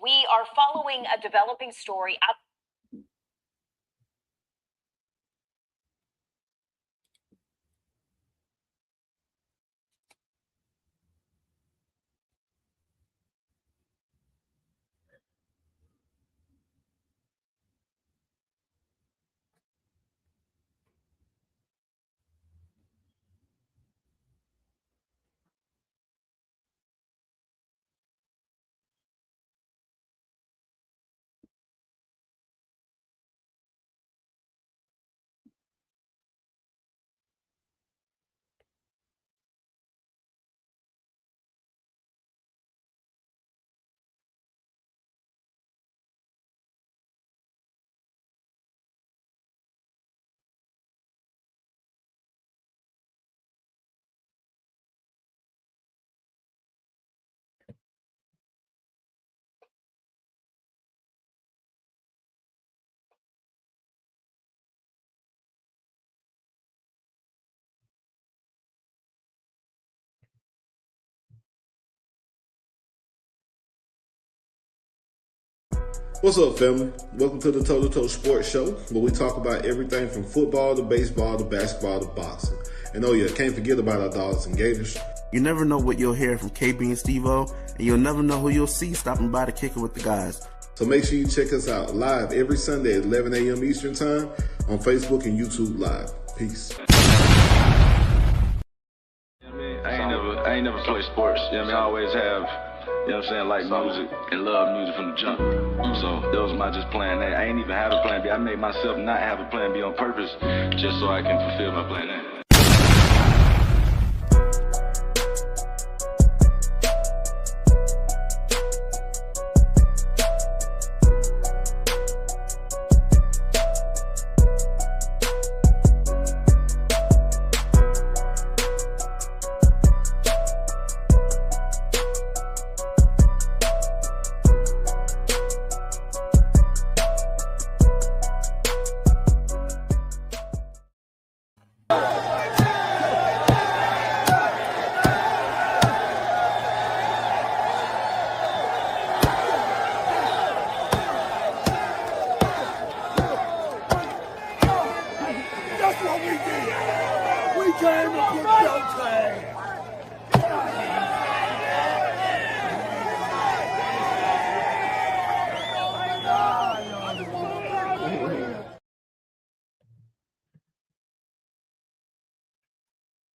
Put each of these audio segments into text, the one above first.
We are following a developing story out. What's up, family? Welcome to the Toe2Toe Sports Show, where we talk about everything from football to baseball to basketball to boxing. And oh yeah, can't forget about our Dawgs and Gators. You never know what you'll hear from Kb and Steveo, and you'll never know who you'll see stopping by to kick it with the guys. So make sure you check us out live every Sunday at 11 a.m. Eastern Time on Facebook and YouTube Live. Peace. I ain't never played sports. You know what I mean? I always have, you know what I'm saying, like music and love music from the jump. So that was my just plan A. I ain't even have a plan B. I made myself not have a plan B on purpose just so I can fulfill my plan A.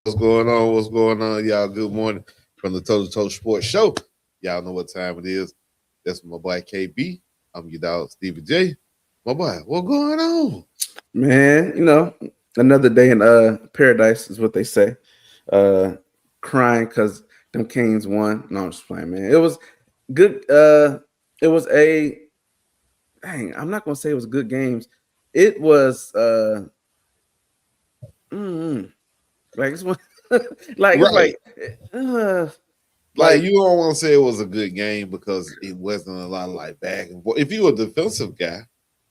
What's going on, y'all? Good morning from the Toe2Toe Sports Show. Y'all know what time it is. That's my boy KB. I'm your dog, Stevie J. My boy, what's going on? Man, you know, another day in paradise is what they say. Crying because them Canes won. No, I'm just playing, man. It was good. It was I'm not gonna say it was good games. It was like it's one like right. It's like you don't want to say it was a good game because it wasn't a lot of like back and forth. If you're a defensive guy,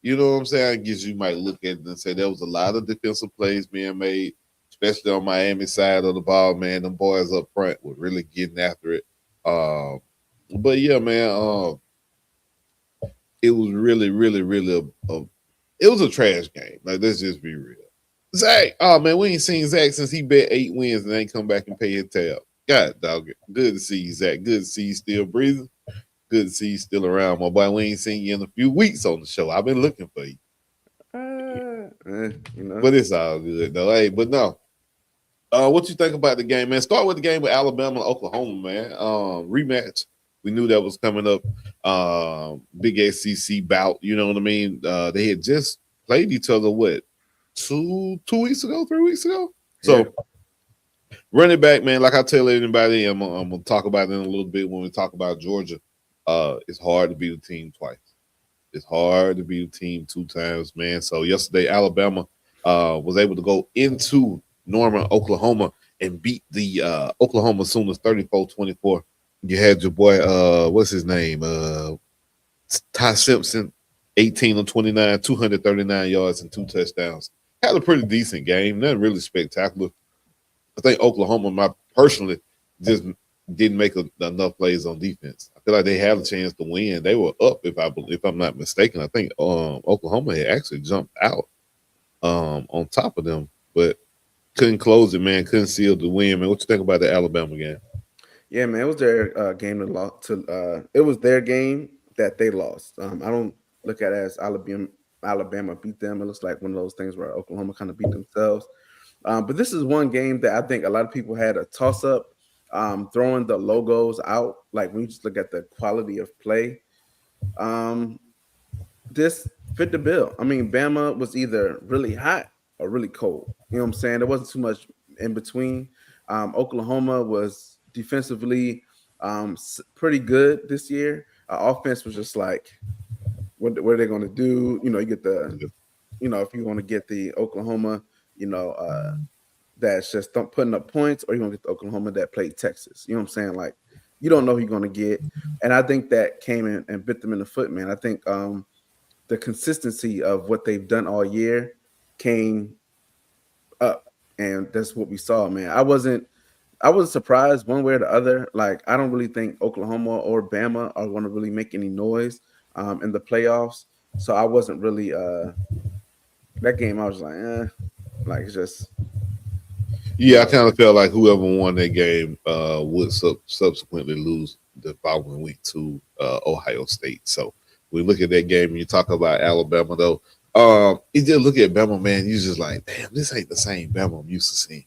you know what I'm saying? I guess you might look at it and say there was a lot of defensive plays being made, especially on Miami side of the ball, man. Them boys up front were really getting after it. But yeah, man, it was really, really, really it was a trash game. Like, let's just be real. Zach, oh man, we ain't seen Zach since he bet 8 wins and ain't come back and pay his tab. God, dog, good to see you, Zach. Good to see you still breathing. Good to see you still around, my boy. We ain't seen you in a few weeks on the show. I've been looking for you. You know. But it's all good though. Hey, but no. What you think about the game, man? Start with the game with Alabama and Oklahoma, man. Rematch. We knew that was coming up. Big SEC bout. You know what I mean? They had just played each other. What? 2 weeks ago, 3 weeks ago. So running back, man, like I tell anybody, I'm gonna talk about it in a little bit when we talk about Georgia. It's hard to beat a team twice. It's hard to beat a team 2 times, man. So yesterday, Alabama was able to go into Norman, Oklahoma, and beat the Oklahoma Sooners 34-24. You had your boy, what's his name? Ty Simpson, 18 of 29, 239 yards and 2 touchdowns. Had a pretty decent game, nothing really spectacular. I think Oklahoma, personally, just didn't make enough plays on defense. I feel like they had a chance to win. They were up, if I'm not mistaken. I think Oklahoma had actually jumped out on top of them, but couldn't close it, man. Couldn't seal the win, man. What you think about the Alabama game? Yeah, man, it was their game to loss. It was their game that they lost. I don't look at it as Alabama beat them. It looks like one of those things where Oklahoma kind of beat themselves. But this is one game that I think a lot of people had a toss up, throwing the logos out. Like when you just look at the quality of play, this fit the bill. I mean, Bama was either really hot or really cold. You know what I'm saying? There wasn't too much in between. Oklahoma was defensively pretty good this year. Offense was just like, what are they going to do? You know, you get the, you know, if you want to get the Oklahoma, you know, that's just putting up points, or you want to get the Oklahoma that played Texas. You know what I'm saying? Like, you don't know who you're going to get. And I think that came in and bit them in the foot, man. I think the consistency of what they've done all year came up, and that's what we saw, man. I wasn't surprised one way or the other. Like, I don't really think Oklahoma or Bama are going to really make any noise in the playoffs. So I wasn't really that game. I was like it's just. Yeah, I kind of felt like whoever won that game would subsequently lose the following week to Ohio State. So we look at that game and you talk about Alabama, though. You just look at Bama, man. You just like, damn, this ain't the same Bama I'm used to seeing.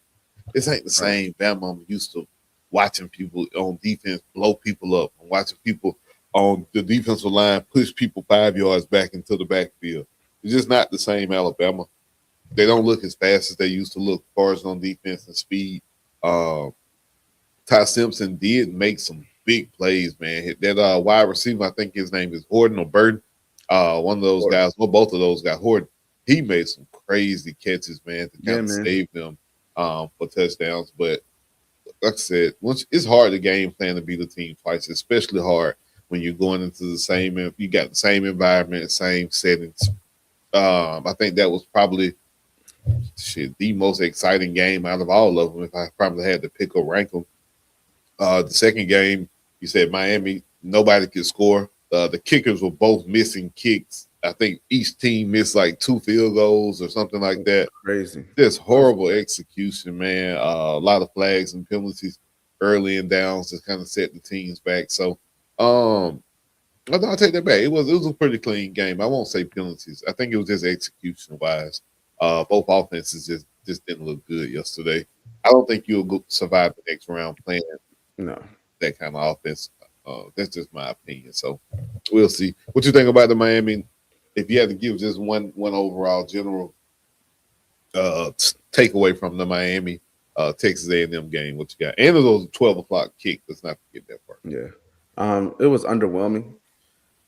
This ain't the same Bama I'm used to watching people on defense blow people up and watching people on the defensive line push people 5 yards back into the backfield. It's just not the same Alabama. They don't look as fast as they used to look, as far as on defense and speed. Ty Simpson did make some big plays, man. That wide receiver, I think his name is Horton or Burton. One of those guys, well, both of those guys, Horton, he made some crazy catches, man, to kind of save them for touchdowns. But like I said, it's hard to game plan to beat a team twice, especially hard when you're going into you got the same environment, same settings. I think that was probably the most exciting game out of all of them, if I probably had to pick or rank them. The second game, you said Miami, nobody could score. The kickers were both missing kicks. I think each team missed like 2 field goals or something like that. Crazy. Just horrible execution, man. A lot of flags and penalties early and downs to kind of set the teams back. So I'll take that back. It was a pretty clean game. I won't say penalties. I think it was just execution wise. Both offenses just didn't look good yesterday. I don't think you'll survive the next round playing that kind of offense. That's just my opinion. So we'll see. What you think about the Miami? If you had to give just one overall general takeaway from the Miami Texas A&M game, what you got? And those 12 o'clock kick. Let's not forget that part. Yeah, it was underwhelming.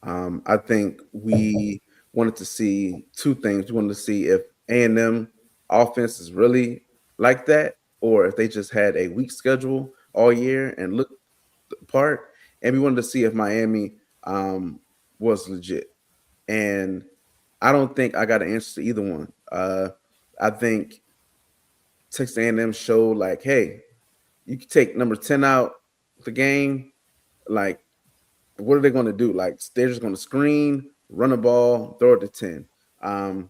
I think we wanted to see two things. We wanted to see if A&M offense is really like that, or if they just had a weak schedule all year and looked the part. And we wanted to see if Miami was legit. And I don't think I got an answer to either one. I think Texas A&M showed like, hey, you can take number 10 out the game. Like, what are they going to do? Like, they're just going to screen, run the ball, throw it to 10.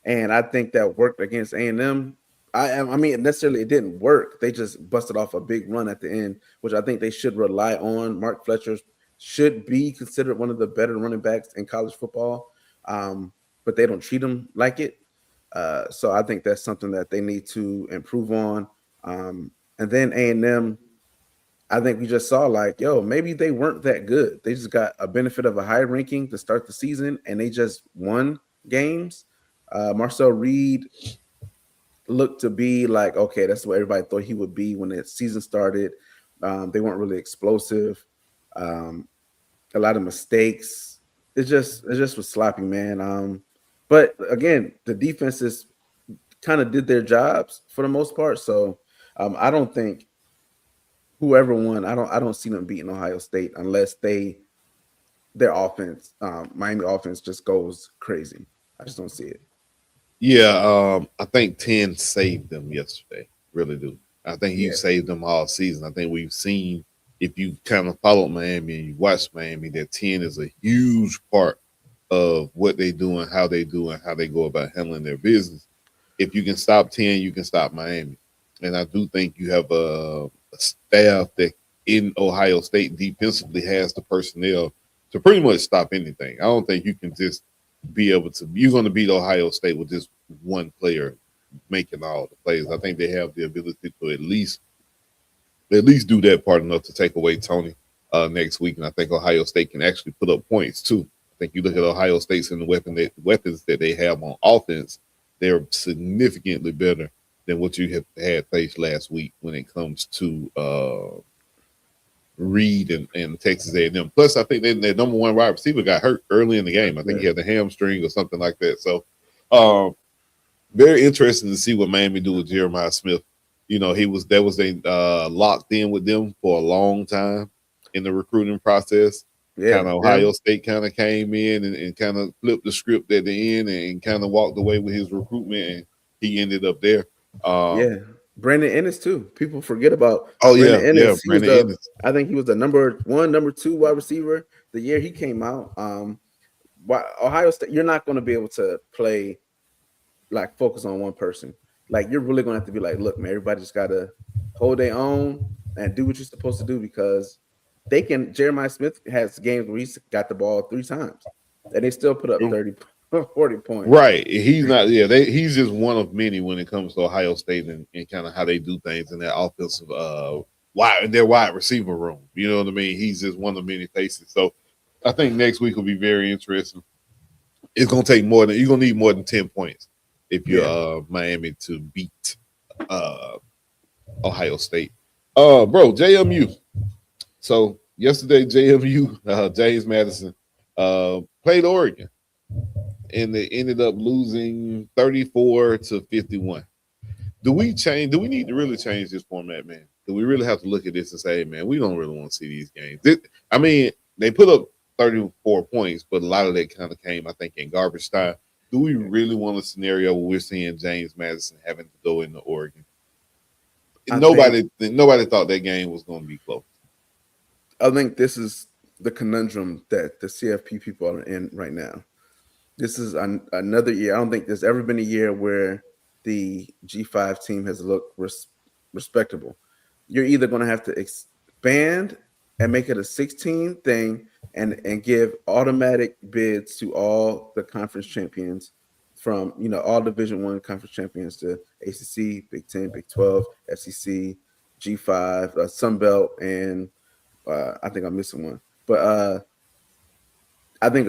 And I think that worked against A&M. I mean, necessarily it didn't work. They just busted off a big run at the end, which I think they should rely on. Mark Fletcher should be considered one of the better running backs in college football, but they don't treat him like it. So I think that's something that they need to improve on. And then A&M, I think we just saw like, maybe they weren't that good. They just got a benefit of a high ranking to start the season, and they just won games. Marcel Reed looked to be like, okay, that's what everybody thought he would be when the season started. They weren't really explosive. A lot of mistakes. It just was sloppy, man. But again, the defenses kind of did their jobs for the most part. So I don't think whoever won, I don't see them beating Ohio State unless their offense, Miami offense, just goes crazy. I just don't see it. Yeah, I think 10 saved them yesterday. Really do. I think he saved them all season. I think we've seen if you kind of follow Miami and you watch Miami, that 10 is a huge part of what they do and how they do and how they go about handling their business. If you can stop 10, you can stop Miami. And I do think you have a staff that in Ohio State defensively has the personnel to pretty much stop anything. I don't think you can just be able to. You're going to beat Ohio State with just one player making all the plays. I think they have the ability to at least do that part enough to take away Tony next week. And I think Ohio State can actually put up points too. I think you look at Ohio State's and the weapons that they have on offense, they're significantly better than what you have had faced last week when it comes to Reed and Texas A&M. Plus, I think their number one wide receiver got hurt early in the game. I think he had the hamstring or something like that. So, very interesting to see what Miami do with Jeremiah Smith. You know, they locked in with them for a long time in the recruiting process. Yeah, kind of Ohio State kind of came in and kind of flipped the script at the end and kind of walked away with his recruitment, and he ended up there. Brandon Ennis too. People forget about. Brandon Ennis. I think he was the number 1, number 2 wide receiver the year he came out. Ohio State, you're not going to be able to play like focus on one person. Like you're really going to have to be like, look, man, everybody just got to hold their own and do what you're supposed to do because they can. Jeremiah Smith has games where he's got the ball 3 times and they still put up 30, 40 points. Right. He's not. Yeah. He's just one of many when it comes to Ohio State and kind of how they do things in their offensive wide receiver room. You know what I mean? He's just one of many faces. So I think next week will be very interesting. It's gonna take you're gonna need more than 10 points if you're Miami to beat Ohio State. Bro, JMU. So yesterday, JMU, James Madison, played Oregon, and they ended up losing 34-51. Do we need to really change this format, man? Do we really have to look at this and say, hey, man, we don't really want to see these games? They put up 34 points, but a lot of that kind of came, I think, in garbage time. Do we really want a scenario where we're seeing James Madison having to go into Oregon? Nobody thought that game was going to be close. I think this is the conundrum that the CFP people are in right now. This is another year. I don't think there's ever been a year where the G5 team has looked respectable. You're either going to have to expand and make it a 16 thing and give automatic bids to all the conference champions from, all Division I conference champions to ACC, Big 10, Big 12, SEC, G5, Sun Belt, and I think I'm missing one. But I think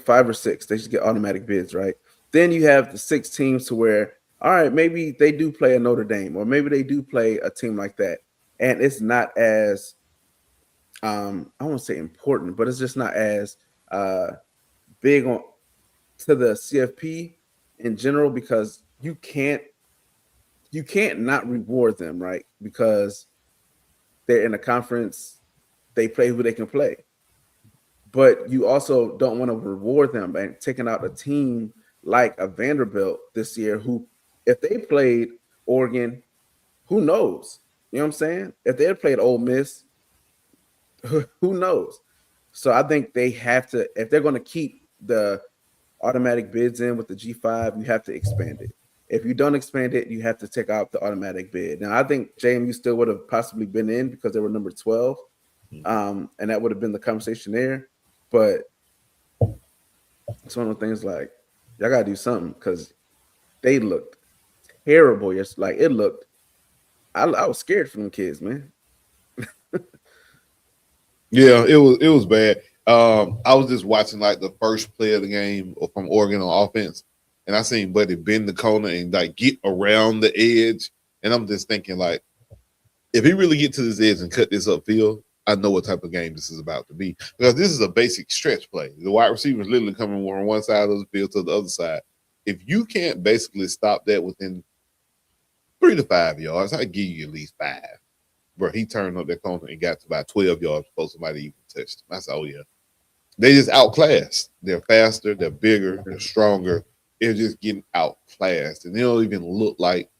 5 or 6, they should get automatic bids, right? Then you have the 6 teams to where, all right, maybe they do play a Notre Dame or maybe they do play a team like that. And it's not as, I won't say important, but it's just not as big on to the CFP in general because you can't not reward them, right? Because they're in a conference, they play who they can play. But you also don't want to reward them by taking out a team like a Vanderbilt this year who, if they played Oregon, who knows? You know what I'm saying? If they had played Ole Miss, who knows? So I think they have to, if they're going to keep the automatic bids in with the G5, you have to expand it. If you don't expand it, you have to take out the automatic bid. Now, I think JMU still would have possibly been in because they were number 12, and that would have been the conversation there. But it's one of the things like, y'all got to do something because they looked terrible. It looked, I was scared for them kids, man. Yeah, it was bad. I was just watching like the first play of the game from Oregon on offense, and I seen Buddy bend the corner and like get around the edge, and I'm just thinking like, if he really get to this edge and cut this upfield, I know what type of game this is about to be because this is a basic stretch play. The wide receiver is literally coming from one side of the field to the other side. If you can't basically stop that within 3 to 5 yards, I give you at least 5. Bro, he turned up that corner and got to about 12 yards before somebody even touched him. I said, oh, yeah. They just outclassed. They're faster, they're bigger, they're stronger. They're just getting outclassed. And they don't even look like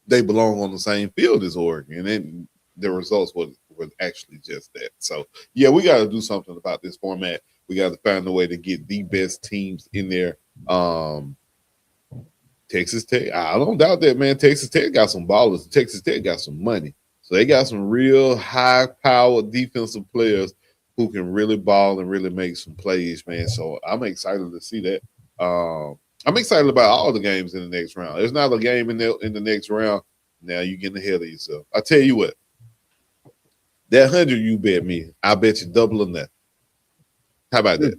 they belong on the same field as Oregon. And then the results were were actually just that. So yeah, we got to do something about this format. We got to find a way to get the best teams in there. Texas Tech, I don't doubt that, man. Texas Tech got some ballers. Texas Tech got some money. So they got some real high-powered defensive players who can really ball and really make some plays, man. So I'm excited to see that. I'm excited about all the games in the next round. There's not a game in the next round. Now you're getting ahead of yourself. I tell you what, that 100 you bet me, I bet you double or nothing. How about that?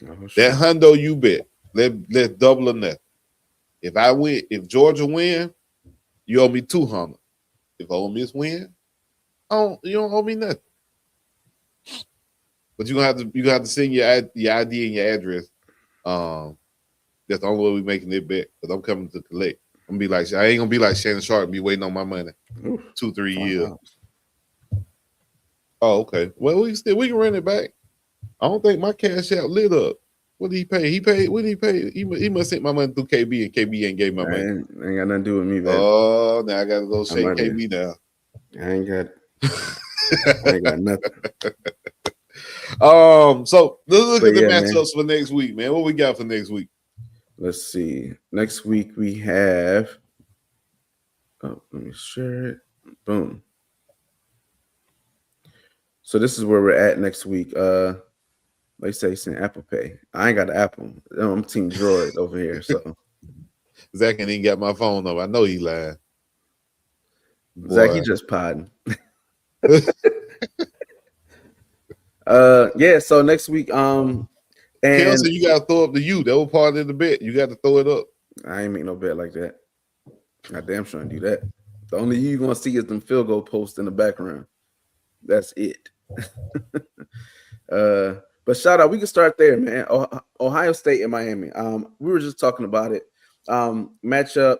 Oh, sure. That hundo you bet, let's double or nothing. If I win, if Georgia win, you owe me 200. If Ole Miss win, you don't owe me nothing. But you have to send your ID and your address. That's the only way we're making it bet. Because I'm coming to collect. I ain't gonna be like Shannon Sharp and be waiting on my money 2-3 years. Oh, okay. Well, we can run it back. I don't think my cash out lit up. What did he pay? What did he pay? He must have sent my money through KB, and KB ain't gave my money. Ain't got nothing to do with me, baby. Oh, now I gotta go shake KB now. I ain't got nothing. So let's look at the matchups for next week, man. What we got for next week? Let's see. Next week we have. Oh, let me share it. Boom. So this is where we're at next week. They say send Apple Pay. I ain't got an Apple. I'm Team Droid over here. So Zach ain't even got my phone number. I know he lying. Zach, he just podding. Yeah. So next week, and Kelsey, you gotta throw up the U. That was part of the bet. You got to throw it up. I ain't make no bet like that. I damn sure do that. The only you gonna see is them field goal posts in the background. That's it. But shout out, we can start there, man. Ohio State and Miami. We were just talking about it. Matchup.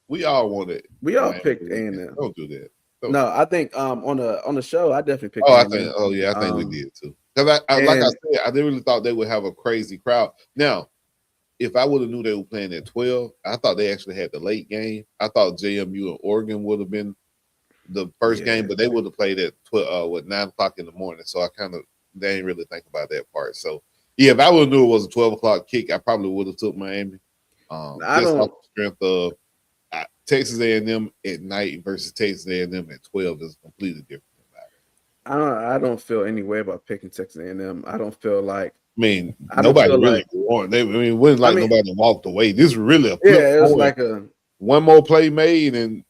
We all want it. We all picked A&M. Don't do that. No, I think on the show I definitely picked. I think we did too. Because like I said, I didn't really thought they would have a crazy crowd. Now, if I would have knew they were playing at 12, I thought they actually had the late game. I thought JMU and Oregon would have been the first game, but they would have played at 9 o'clock in the morning. So they didn't really think about that part. So yeah, if I would have knew it was a 12 o'clock kick, I probably would have took Miami. Just off the strength of Texas A&M at night versus Texas A&M at 12 is completely different. I don't feel any way about picking Texas A&M. I don't feel like. Nobody really won. It wasn't like nobody walked away. This was really a flip it was point. like one more play made, and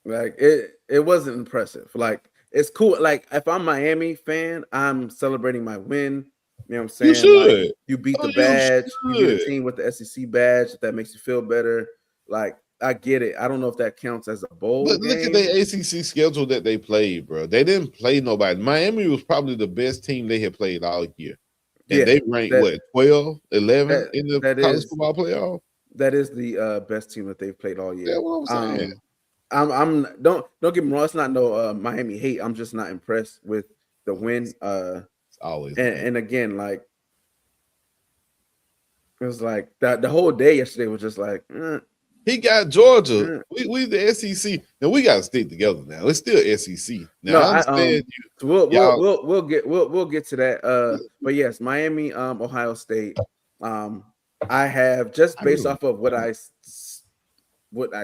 like it wasn't impressive. Like it's cool. Like if I'm a Miami fan, I'm celebrating my win. You know what I'm saying? You should. Like, you beat the badge. You beat a team with the SEC badge. If that makes you feel better, like I get it. I don't know if that counts as a bowl game. Look at the ACC schedule that they played, bro. They didn't play nobody. Miami was probably the best team they had played all year. And they ranked 12, 11 in the college football playoff. That is the best team that they've played all year. That's what I'm saying. I'm don't get me wrong. It's not no Miami hate. I'm just not impressed with the win. It's always and again, like it was like that. The whole day yesterday was just like. He got Georgia. We the SEC. Now we got to stick together. Now it's still SEC. Now I understand we'll get to that. But yes, Miami, Ohio State. I have just based off of what I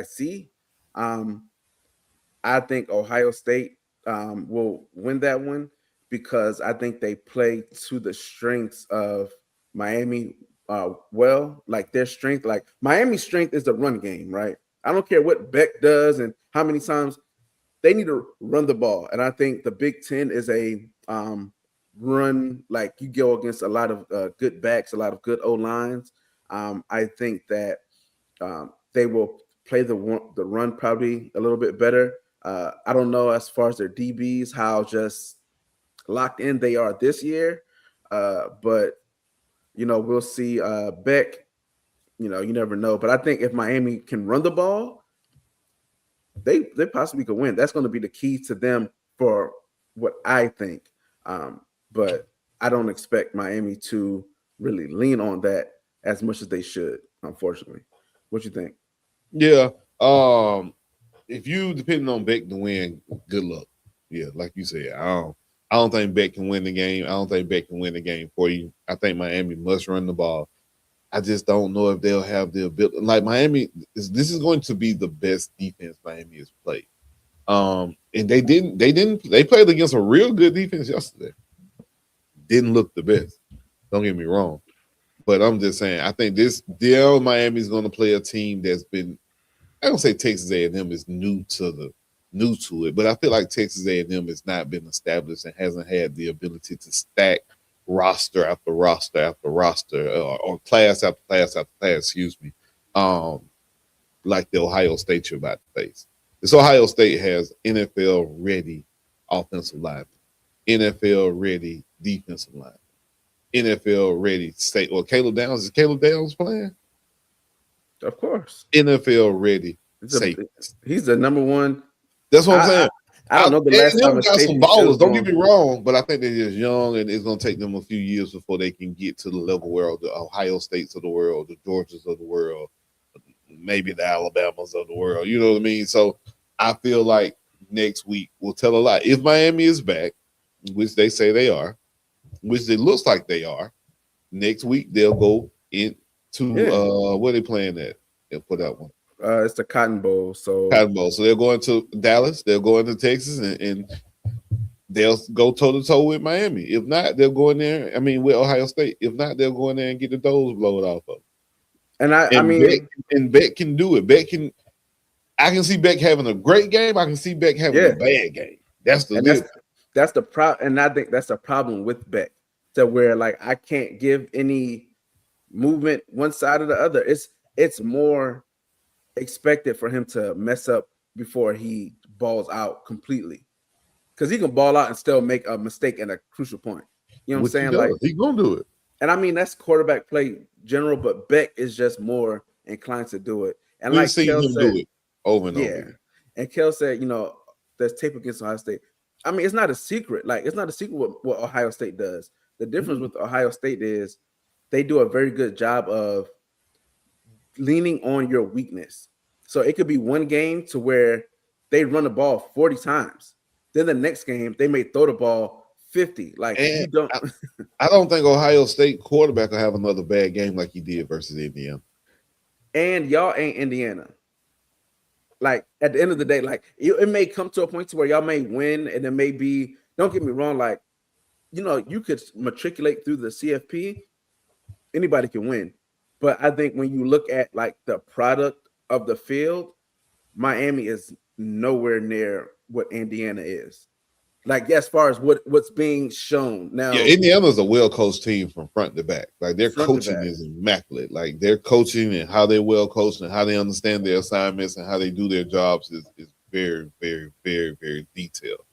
see. I think Ohio State will win that one because I think they play to the strengths of Miami. Like their strength, like Miami's strength is the run game, right? I don't care what Beck does and how many times they need to run the ball. And I think the Big Ten is a run, like you go against a lot of good backs, a lot of good O-lines. I think that they will play the run probably a little bit better. I don't know as far as their DBs, how just locked in they are this year, but we'll see. Beck, you never know. But I think if Miami can run the ball, they possibly could win. That's going to be the key to them for what I think. But I don't expect Miami to really lean on that as much as they should, unfortunately. What you think? Yeah. if you depending on Beck to win, good luck. Yeah, like you said, I don't think Beck can win the game. I don't think Beck can win the game for you. I think Miami must run the ball. I just don't know if they'll have the ability. Like Miami, this is going to be the best defense Miami has played. And they played against a real good defense yesterday. Didn't look the best. Don't get me wrong. But I'm just saying, I think Miami's going to play a team that's been, I don't say Texas A&M is new to it, but I feel like Texas A&M has not been established and hasn't had the ability to stack roster after roster after roster or class after class after class, excuse me, like the Ohio State you're about to face. This Ohio State has NFL-ready offensive linemen, NFL-ready defensive linemen, NFL-ready state. Well, Caleb Downs, is Caleb Downs playing? Of course. NFL-ready safety. He's the number one. That's what I'm saying. I don't know the last time got some ballers. Don't get me wrong, but I think they're just young, and it's going to take them a few years before they can get to the level where the Ohio States of the world, the Georgias of the world, maybe the Alabamas of the world. You know what I mean? So I feel like next week will tell a lot. If Miami is back, which they say they are, which it looks like they are, next week they'll go into where they playing at for that one. It's the Cotton Bowl. So they're going to Dallas, they're going to Texas, and they'll go toe-to-toe with Miami. If not, they'll go in there. I mean, with Ohio State. If not, they'll go in there and get the doors blown off of them. And Beck can do it. I can see Beck having a great game. I can see Beck having a bad game. That's the problem. And I think that's the problem with Beck, to where like I can't give any movement one side or the other. It's more expected for him to mess up before he balls out completely, because he can ball out and still make a mistake at a crucial point. You know what I'm saying? Like he's gonna do it. And I mean that's quarterback play general, but Beck is just more inclined to do it. And we've like seen Kel him said, do it over and over. And Kel said, there's tape against Ohio State. I mean, it's not a secret. Like, it's not a secret what Ohio State does. The difference with Ohio State is they do a very good job of leaning on your weakness. So it could be one game to where they run the ball 40 times. Then the next game, they may throw the ball 50. Like, I don't think Ohio State quarterback will have another bad game like he did versus Indiana. And y'all ain't Indiana. Like, at the end of the day, like, it may come to a point to where y'all may win, and it may be, don't get me wrong, like, you could matriculate through the CFP. Anybody can win. But I think when you look at, like, the product of the field, Miami is nowhere near what Indiana is. Like, as far as what's being shown now. Yeah, Indiana's a well-coached team from front to back. Like, their coaching is immaculate. Like, their coaching and how they're well-coached and how they understand their assignments and how they do their jobs is very, very, very, very detailed.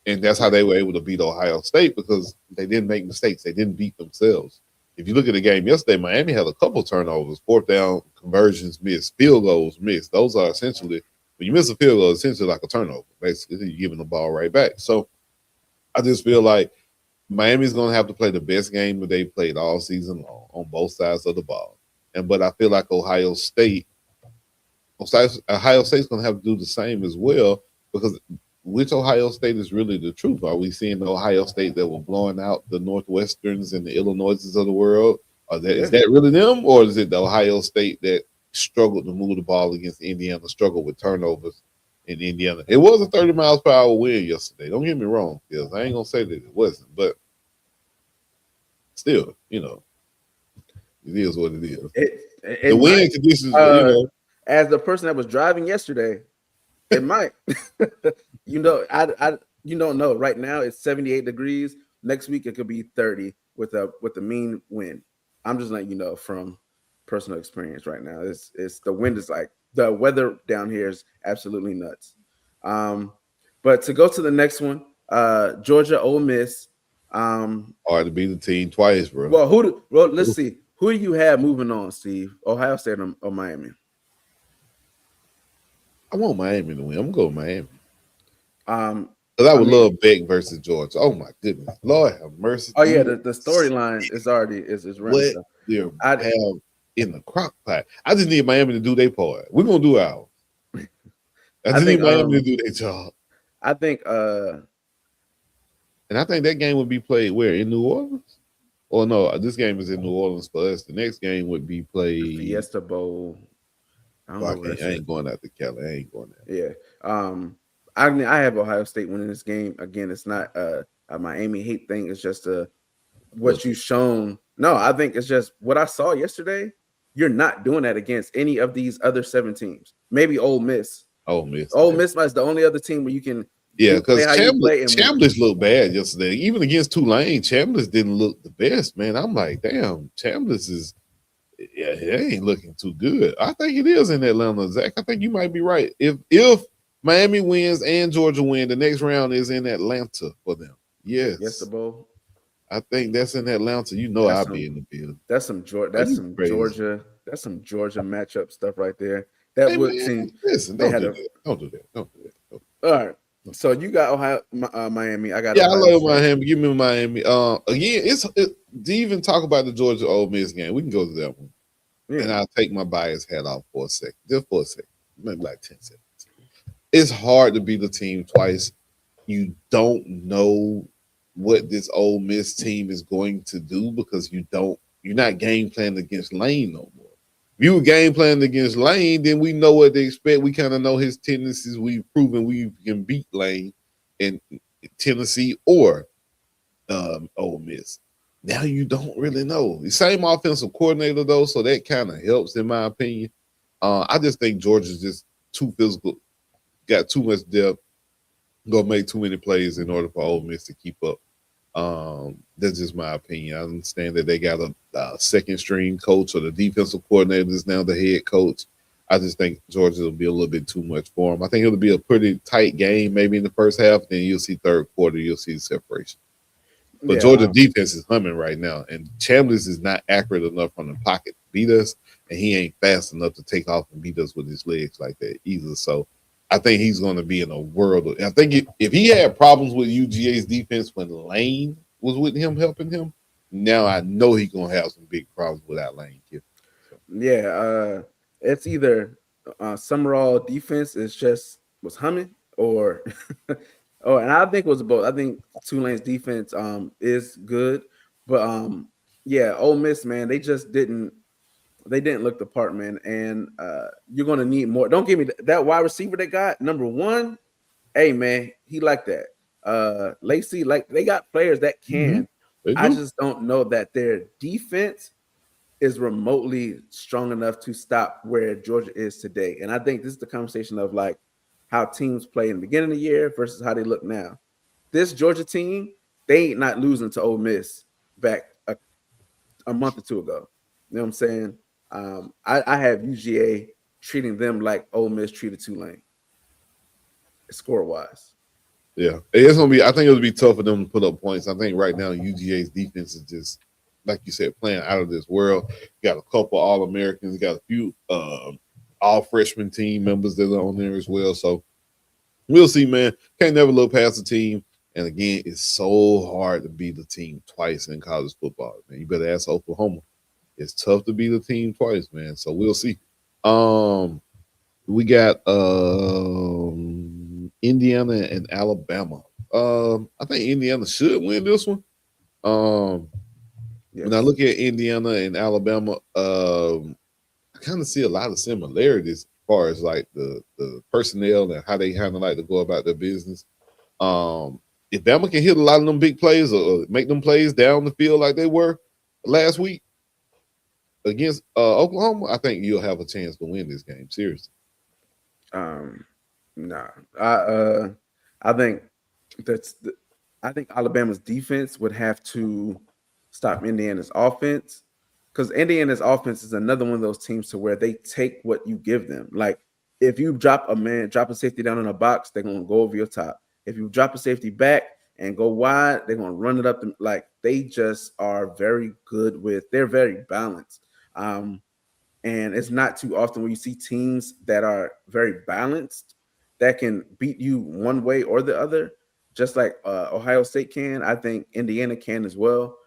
And that's how they were able to beat Ohio State, because they didn't make mistakes. They didn't beat themselves. If you look at the game yesterday, Miami had a couple turnovers, fourth down conversions missed, field goals missed. Those are essentially, when you miss a field goal, it's essentially like a turnover. Basically, you're giving the ball right back. So I just feel like Miami's going to have to play the best game that they played all season long on both sides of the ball. But I feel like Ohio State's going to have to do the same as well, because which Ohio State is really the truth? Are we seeing the Ohio State that were blowing out the Northwesterns and the Illinoises of the world? Is that really them, or is it the Ohio State that struggled to move the ball against Indiana, struggled with turnovers in Indiana? It was a 30 miles per hour win yesterday. Don't get me wrong, because I ain't gonna say that it wasn't, but still, it is what it is. The wind conditions, as the person that was driving yesterday, it might. You don't know. Right now it's 78 degrees. Next week it could be 30 with a mean wind. I'm just letting you know from personal experience right now. It's the wind is like, the weather down here is absolutely nuts. But to go to the next one, Georgia Ole Miss. Hard to beat the team twice, bro. Well, let's see. Who do you have moving on, Steve? Ohio State or Miami? I want Miami to win. I'm going to go with Miami. Because I would love Beck versus Georgia. Oh my goodness, Lord have mercy. Oh yeah, the storyline is already is running. What they have in the crock pot. I just need Miami to do their part. We're gonna do ours. I just need Miami to do their job. I think and I think that game would be played where, in New Orleans? Or no, this game is in New Orleans for us. The next game would be played Fiesta Bowl. I don't know. I ain't going out to Cali. I ain't going there. Yeah. I have Ohio State winning this game. Again, it's not a Miami hate thing. It's just what you've shown. No, I think it's just what I saw yesterday. You're not doing that against any of these other 7 teams. Maybe Ole Miss. Ole Miss is the only other team where you can. Yeah, because Chambliss looked bad yesterday. Even against Tulane, Chambliss didn't look the best, man. I'm like, damn, Chambliss is, yeah, he ain't looking too good. I think it is in Atlanta, Zach. I think you might be right. If Miami wins and Georgia win, the next round is in Atlanta for them. Yes. Fiesta Bowl. I think that's in Atlanta. You know, I'll be in the building. That's some Georgia. That's some Georgia matchup stuff right there. That would seem. Listen, don't do that. All right. So you got Ohio, Miami. I got. Yeah, Ohio. I love Miami. Give me Miami. Again, to even talk about the Georgia Ole Miss game, we can go to that one, and I'll take my bias hat off for a second, just for a second, maybe like 10 seconds. It's hard to beat the team twice. You don't know what this Ole Miss team is going to do because you're not game planning against Lane no more. If you were game planning against Lane, then we know what to expect. We kind of know his tendencies. We've proven we can beat Lane in Tennessee or Ole Miss. Now you don't really know. The same offensive coordinator, though, so that kind of helps, in my opinion. I just think Georgia's just too physical, got too much depth, gonna make too many plays in order for Ole Miss to keep up. That's just my opinion. I understand that they got a second string coach, or the defensive coordinator is now the head coach. I just think Georgia will be a little bit too much for them. I think it'll be a pretty tight game, maybe in the first half. Then you'll see third quarter, you'll see the separation. But Georgia defense is humming right now, and Chambliss is not accurate enough from the pocket to beat us, and he ain't fast enough to take off and beat us with his legs like that either. So I think he's going to be in a world of, I think if he had problems with UGA's defense when Lane was with him, helping him, now I know he's going to have some big problems without Lane Kiffin. So. Yeah, it's either Summerall defense was humming, or and I think it was both. I think Tulane's defense is good, but Ole Miss, man, they didn't look the part, man. And you're gonna need more. Don't give me that wide receiver they got, number 1. Hey, man, he like that. Lacey, like, they got players that can. I just don't know that their defense is remotely strong enough to stop where Georgia is today. And I think this is the conversation of like how teams play in the beginning of the year versus how they look now. This Georgia team, they ain't not losing to Ole Miss back a month or 2 ago. You know what I'm saying? I have UGA treating them like Ole Miss treated Tulane, score wise. Yeah, it's gonna be. I think it'll be tough for them to put up points. I think right now UGA's defense is just, like you said, playing out of this world. You got a couple All-Americans. You got a few all-freshman team members that are on there as well. So we'll see, man. Can't never look past the team. And again, it's so hard to beat the team twice in college football, man. You better ask Oklahoma. It's tough to beat a team twice, man. So we'll see. We got Indiana and Alabama. I think Indiana should win this one. When I look at Indiana and Alabama, I kind of see a lot of similarities as far as like the personnel and how they kind of like to go about their business. If Bama can hit a lot of them big plays or make them plays down the field like they were last week against Oklahoma, I think you'll have a chance to win this game. Seriously. Nah. I think I think Alabama's defense would have to stop Indiana's offense, because Indiana's offense is another one of those teams to where they take what you give them. Like, if you drop a safety down in a box, they're gonna go over your top. If you drop a safety back and go wide, they're gonna run it up. Like, they just are very good they're very balanced. And it's not too often where you see teams that are very balanced that can beat you one way or the other, just like Ohio State can. I think Indiana can as well.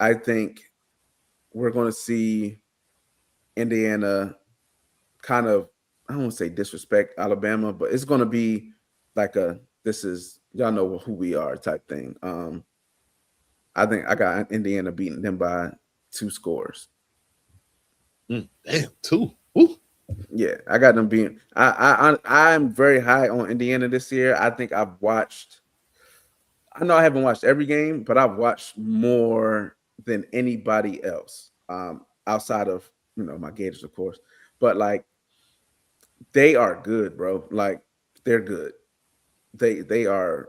I think we're going to see Indiana kind of I don't want to say disrespect Alabama, but it's going to be like this is y'all know who we are type thing. I think I got Indiana beating them by 2 scores. Damn, 2. Ooh. Yeah, I got them being. I'm very high on Indiana this year. I think I've watched. I know I haven't watched every game, but I've watched more than anybody else outside of my Gators, of course. But like, they are good, bro. Like, they're good. They are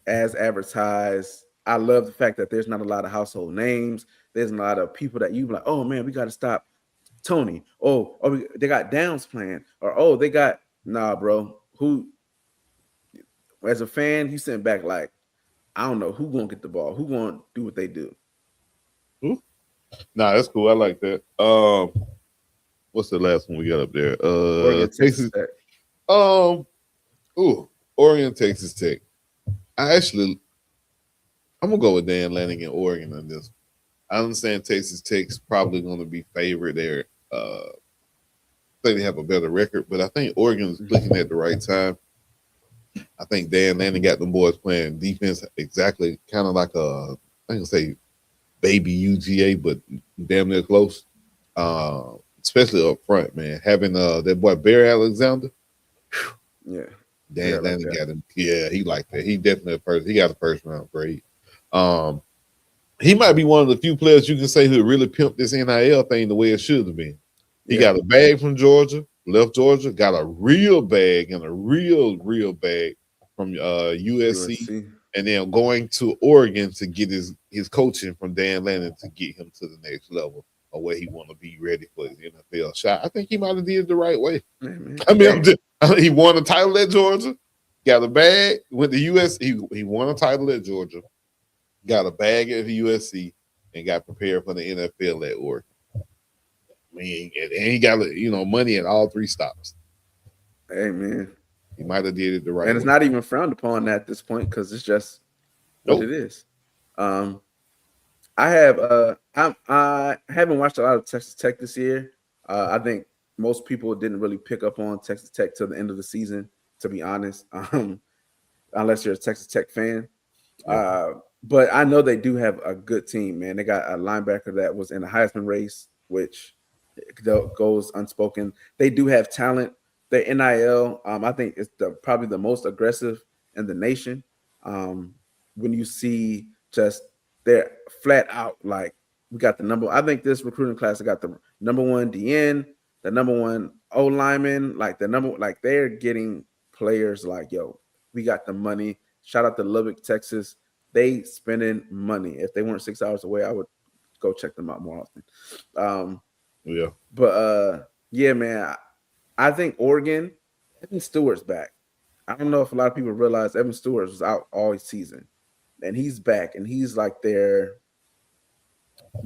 as advertised. I love the fact that there's not a lot of household names. There's a lot of people that you like. Oh man, we got to stop Tony. They got Downs playing, or they got bro. Who, as a fan, you sitting back like, I don't know who gonna get the ball, who gonna do what they do. Ooh. Nah, that's cool. I like that. What's the last one we got up there? Oregon, Texas Tech. Oregon, Texas Tech. I'm gonna go with Dan Lanning and Oregon on this. I understand Texas Tech's probably going to be favored there. I think they have a better record, but I think Oregon's clicking at the right time. I think Dan Lanning got them boys playing defense exactly kind of like I can say baby UGA, but damn near close. Especially up front, man. Having that boy Barry Alexander. Yeah. Dan Lanning got him. Yeah, he liked that. He definitely he got a first round grade. He might be one of the few players you can say who really pimped this NIL thing the way it should have been. He got a bag from Georgia, left Georgia, got a real bag and a real bag from USC, and then going to Oregon to get his coaching from Dan Lanning to get him to the next level of where he want to be ready for his NFL shot. I think he might have did it the right way. I mean, he won a title at Georgia, got a bag, went to USC. He won a title at Georgia, got a bag at the USC, and got prepared for the NFL at Oregon. I mean, and he got money at all 3 stops. Hey man, he might have did it the right way. And it's not even frowned upon at this point because it's just what it is. I haven't watched a lot of Texas Tech this year. I think most people didn't really pick up on Texas Tech till the end of the season, to be honest, unless you're a Texas Tech fan. Yeah. But I know they do have a good team, man. They got a linebacker that was in the Heisman race, which goes unspoken. They do have talent. Their NIL, I think, is probably the most aggressive in the nation. When you see just they're flat out like we got the number. I think this recruiting class got the number 1 DN, the number 1 O lineman, like they're getting players like, yo, we got the money. Shout out to Lubbock, Texas. They spending money. If they weren't 6 hours away, I would go check them out more often. Yeah. But yeah, man, I think Oregon, Evan Stewart's back. I don't know if a lot of people realize Evan Stewart was out all season. And he's back, and he's like their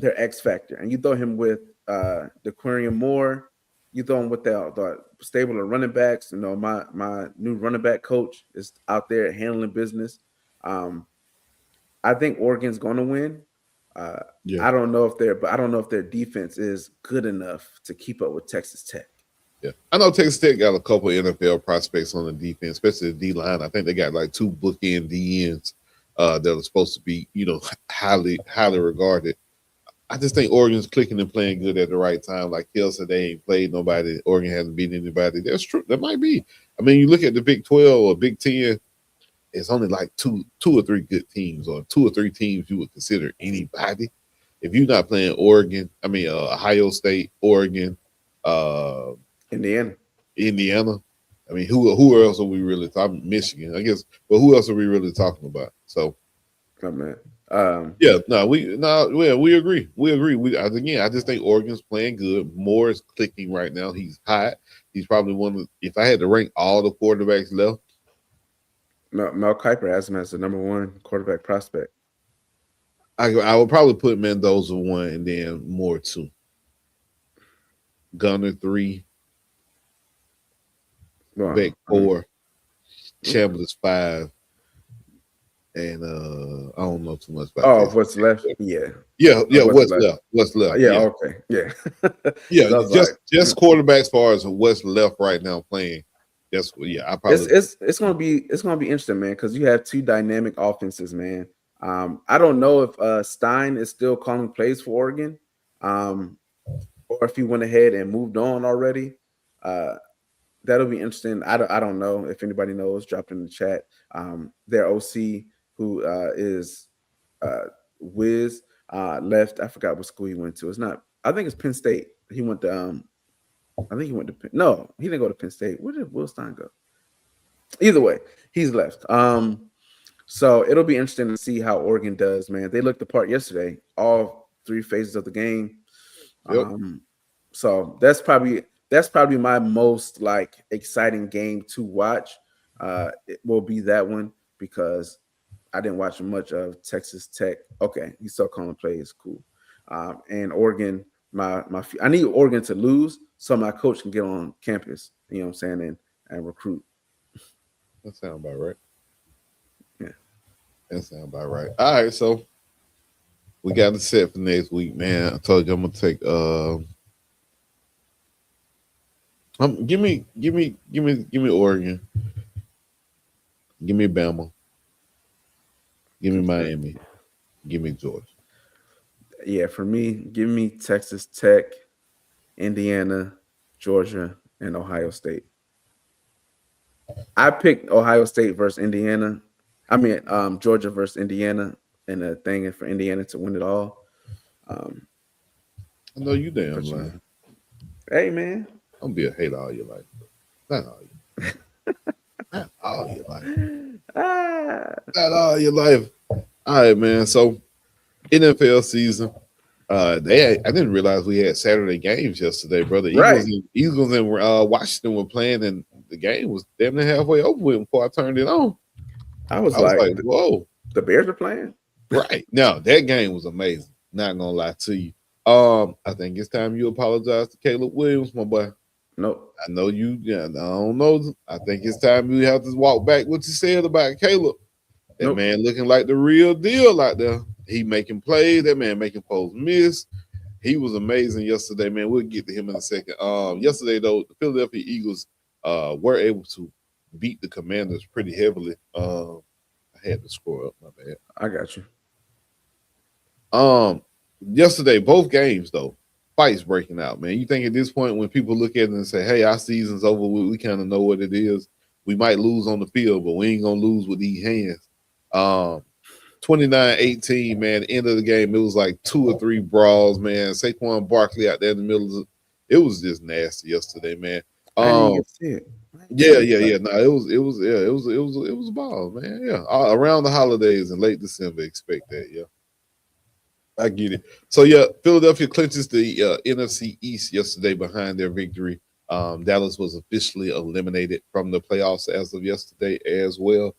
X factor. And you throw him with DeQuarian Moore, you throw him with the stable of running backs. My new running back coach is out there handling business. I think Oregon's going to win. I don't know if their defense is good enough to keep up with Texas Tech. Yeah, I know Texas Tech got a couple of NFL prospects on the defense, especially the D line. I think they got like 2 bookend DNs that are supposed to be, highly regarded. I just think Oregon's clicking and playing good at the right time. Like Hill said, they ain't played nobody. Oregon hasn't beaten anybody. That's true. That might be. I mean, you look at the Big 12 or Big 10. It's only like two or three good teams, or 2 or 3 teams you would consider anybody. If you're not playing Ohio State, Oregon, Indiana. I mean, who else are we really talking? Michigan, I guess. But who else are we really talking about? So, come on. We agree. I just think Oregon's playing good. Moore is clicking right now. He's hot. He's probably one of. If I had to rank all the quarterbacks left. No, Mel Kiper has him as the number 1 quarterback prospect. I would probably put Mendoza 1 and then Moore 2. Gunner 3. Beck 4. Chambliss 5. and I don't know too much about Oh, this. what's left? Yeah. Yeah, What's what's left? Yeah, okay. Yeah. Yeah, So I was just quarterbacks as far as what's left right now playing. That's I probably it's gonna be interesting, man, because you have two dynamic offenses, man. I don't know if Stein is still calling plays for Oregon, or if he went ahead and moved on already. That'll be interesting. I don't know if anybody knows. Drop it in the chat. Their OC, who is Wiz, left. I forgot what school he went to. It's not. I think it's Penn State. He went to. I think he went to Penn. No, he didn't go to Penn State. Where did Will Stein go? Either way, he's left. So it'll be interesting to see how Oregon does, man. They looked the part yesterday, all three phases of the game. Yep. So that's probably my most like exciting game to watch. It will be that one because I didn't watch much of Texas Tech. Okay, he's still calling plays, cool. And Oregon, I need Oregon to lose so my coach can get on campus. You know what I'm saying, and recruit. That sounds about right. Yeah, that sounds about right. All right, so we got it set for next week, man. I told you I'm gonna take give me Oregon, give me Bama, give me Miami, give me Georgia. Yeah, for me, give me Texas Tech, Indiana, Georgia, and Ohio State. I picked Ohio State versus Indiana. I mean, Georgia versus Indiana, and the thing is for Indiana to win it all. I know you damn lying. Hey, man. Don't be a hater all your life. Not all your Not all your life. Not all your life. All right, man. So NFL season. I didn't realize we had Saturday games yesterday, brother. Eagles and Washington were playing, and the game was damn near halfway over with before I turned it on. I was like, whoa. The Bears are playing? Right. No, that game was amazing. Not gonna lie to you. I think it's time you apologize to Caleb Williams, my boy. Nope. I know you. Yeah, I don't know. I think it's time you have to walk back what you said about Caleb. That man looking like the real deal out there. He making plays. That man making folks miss. He was amazing yesterday, man. We'll get to him in a second. Yesterday, though, the Philadelphia Eagles were able to beat the Commanders pretty heavily. I had to scroll up, my bad. I got you. Yesterday, both games, though, fights breaking out, man. You think at this point when people look at it and say, hey, our season's over, we kind of know what it is. We might lose on the field, but we ain't going to lose with these hands. 29-18, man, end of the game, it was like 2 or 3 brawls, man. Saquon Barkley out there in the middle of it was just nasty yesterday, man. I didn't even see it. Yeah. No, it was a ball, man. Yeah. Around the holidays in late December, expect that, yeah. I get it. So yeah, Philadelphia clinches the NFC East yesterday behind their victory. Dallas was officially eliminated from the playoffs as of yesterday as well.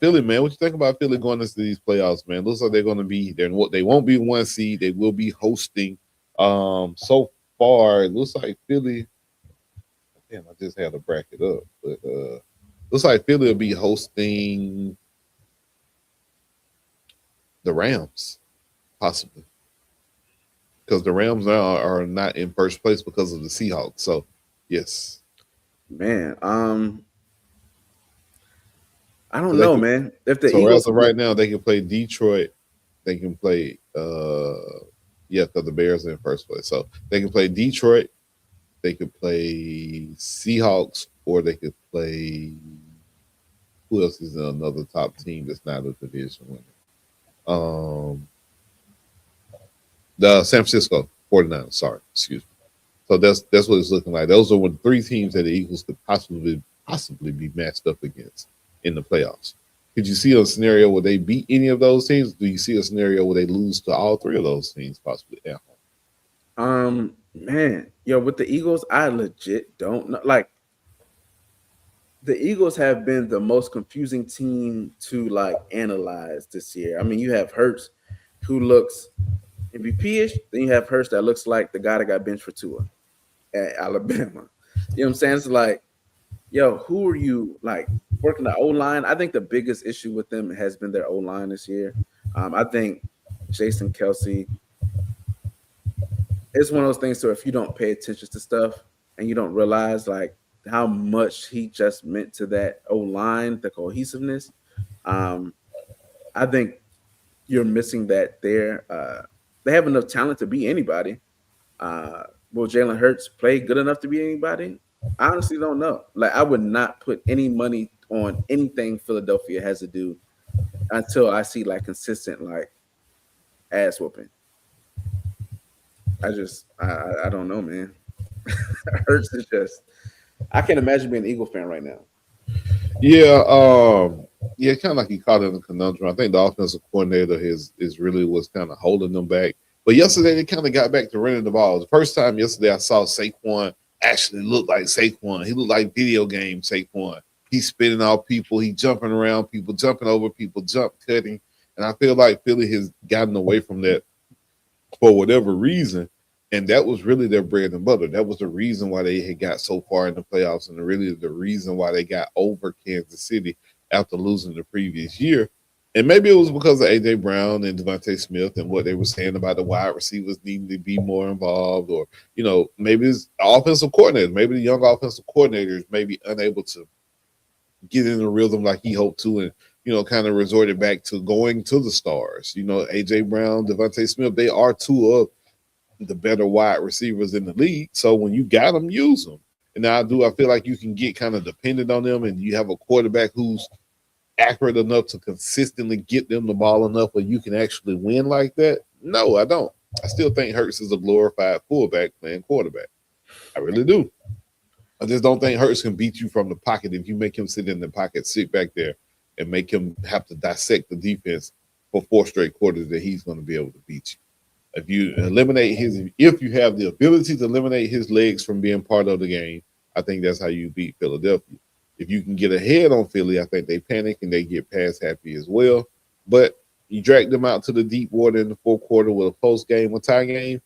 Philly, man, what you think about Philly going into these playoffs, man? Looks like they're going to be there. They won't be 1 seed. They will be hosting. So far, it looks like Philly. Damn, I just had to bracket up, but looks like Philly will be hosting the Rams, possibly, because the Rams now are not in first place because of the Seahawks. So, yes, man. I don't know, man. If the Eagles as of right now, they can play Detroit. They can play because the Bears are in first place. So they can play Detroit, they could play Seahawks, or they could play who else is another top team that's not a division winner? The San Francisco 49ers, sorry, excuse me. So that's what it's looking like. Those are 3 teams that the Eagles could possibly be matched up against in the playoffs. Could you see a scenario where they beat any of those teams? Do you see a scenario where they lose to all 3 of those teams possibly at home? Man, with the Eagles, I legit don't know. Like, the Eagles have been the most confusing team to like analyze this year. I mean, you have Hurts, who looks MVP-ish. Then you have Hurts that looks like the guy that got benched for Tua at Alabama. You know what I'm saying? It's like, who are you? Like, working the O-line. I think the biggest issue with them has been their O-line this year. I think Jason Kelsey, it's one of those things where if you don't pay attention to stuff and you don't realize like how much he just meant to that O-line, the cohesiveness, I think you're missing that there. They have enough talent to be anybody. Will Jalen Hurts play good enough to be anybody? I honestly don't know. Like, I would not put any money on anything Philadelphia has to do until I see like consistent like ass whooping. I don't know, man. Hurts is just, I can't imagine being an Eagle fan right now. Yeah, kind of like he caught in a conundrum. I think the offensive coordinator is really was kind of holding them back. But yesterday they kind of got back to running the ball. The first time yesterday I saw Saquon actually look like Saquon. He looked like video game Saquon. He's spitting off people. He jumping around people, jumping over people, jump cutting. And I feel like Philly has gotten away from that for whatever reason. And that was really their bread and butter. That was the reason why they had got so far in the playoffs and really the reason why they got over Kansas City after losing the previous year. And maybe it was because of A.J. Brown and Devontae Smith and what they were saying about the wide receivers needing to be more involved, or, maybe it's offensive coordinators. Maybe the young offensive coordinators may be unable to get in the rhythm like he hoped to and, kind of resorted back to going to the stars. A.J. Brown, Devontae Smith, they are two of the better wide receivers in the league. So when you got them, use them. And now I feel like you can get kind of dependent on them, and you have a quarterback who's accurate enough to consistently get them the ball enough where you can actually win like that? No, I don't. I still think Hurts is a glorified fullback playing quarterback. I really do. I just don't think Hurts can beat you from the pocket if you make him sit in the pocket, sit back there, and make him have to dissect the defense for 4 straight quarters that he's going to be able to beat you. If you have the ability to eliminate his legs from being part of the game, I think that's how you beat Philadelphia. If you can get ahead on Philly, I think they panic and they get pass happy as well. But you drag them out to the deep water in the fourth quarter with a close game, a tie game,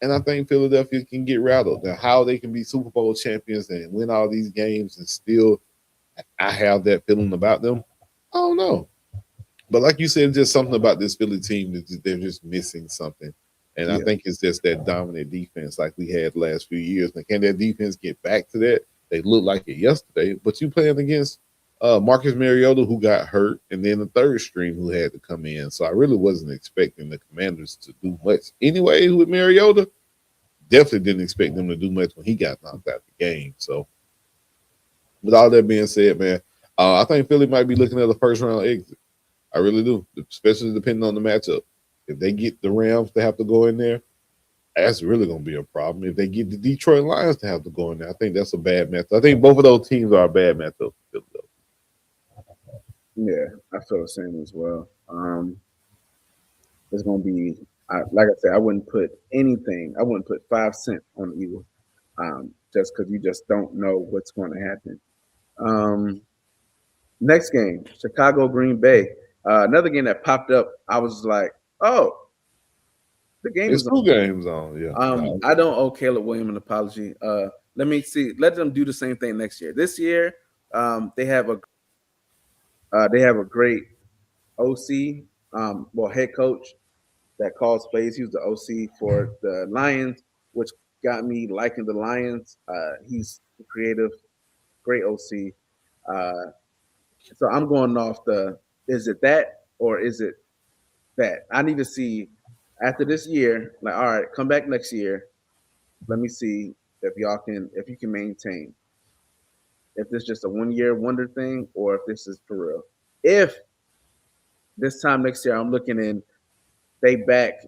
and I think Philadelphia can get rattled. Now, how they can be Super Bowl champions and win all these games and still I have that feeling about them, I don't know. But like you said, just something about this Philly team that they're just missing something. And I think it's just that dominant defense like we had the last few years. Now, can that defense get back to that? They looked like it yesterday, but you playing against Marcus Mariota, who got hurt, and then the third string who had to come in. So I really wasn't expecting the Commanders to do much. Anyway, with Mariota, definitely didn't expect them to do much when he got knocked out the game. So with all that being said, man, I think Philly might be looking at a first-round exit. I really do, especially depending on the matchup. If they get the Rams to have to go in there, that's really going to be a problem. If they get the Detroit Lions to have to go in there, I think that's a bad matchup. I think both of those teams are a bad matchup for Philadelphia. Yeah, I feel the same as well. It's going to be, like I said, I wouldn't put 5 cents on the Eagles just because you just don't know what's going to happen. Next game, Chicago, Green Bay. Another game that popped up, I was like, oh, the game it's is 2 on. games on, yeah. I don't owe Caleb Williams an apology. Let me see. Let them do the same thing next year. This year, they have a great OC, head coach that calls plays. He was the OC for the Lions, which got me liking the Lions. He's creative, great OC. So I'm going off is it that or is it that? I need to see after this year, like, all right, come back next year. Let me see if you can maintain. If this is just a 1-year wonder thing or if this is for real. If this time next year I'm looking and they back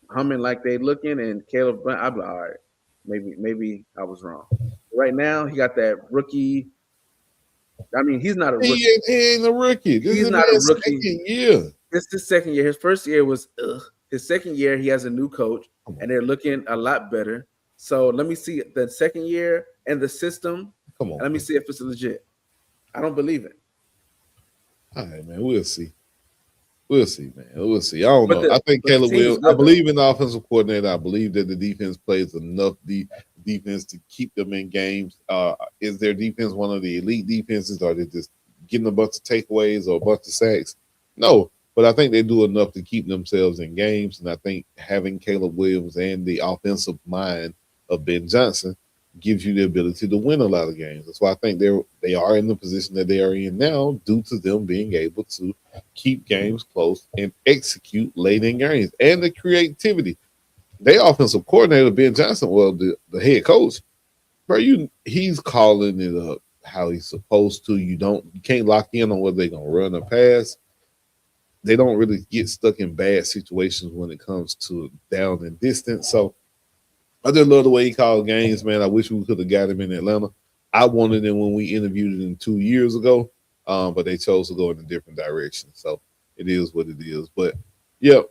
humming like they looking and Caleb Blunt, I'm like, all right, maybe I was wrong. Right now, he got that rookie. I mean, he's not a rookie. He ain't a rookie. He's not a rookie. Year. This is his second year. His first year was his second year. He has a new coach, and they're looking a lot better. So let me see the second year and the system. Come on. Let me see if it's legit. I don't believe it. All right, man. We'll see. We'll see, man. We'll see. I don't know. I think Caleb will. I believe in the offensive coordinator. I believe that the defense plays enough defense to keep them in games? Is their defense one of the elite defenses? Or are they just getting a bunch of takeaways or a bunch of sacks? No, but I think they do enough to keep themselves in games. And I think having Caleb Williams and the offensive mind of Ben Johnson gives you the ability to win a lot of games. That's why I think they are in the position that they are in now, due to them being able to keep games close and execute late in games, and the creativity. Their offensive coordinator, Ben Johnson, well, the head coach, bro, he's calling it up how he's supposed to. You can't lock in on whether they're gonna run or pass. They don't really get stuck in bad situations when it comes to down and distance. So I just love the way he called games, man. I wish we could have got him in Atlanta. I wanted him when we interviewed him 2 years ago, but they chose to go in a different direction. So it is what it is. But yeah,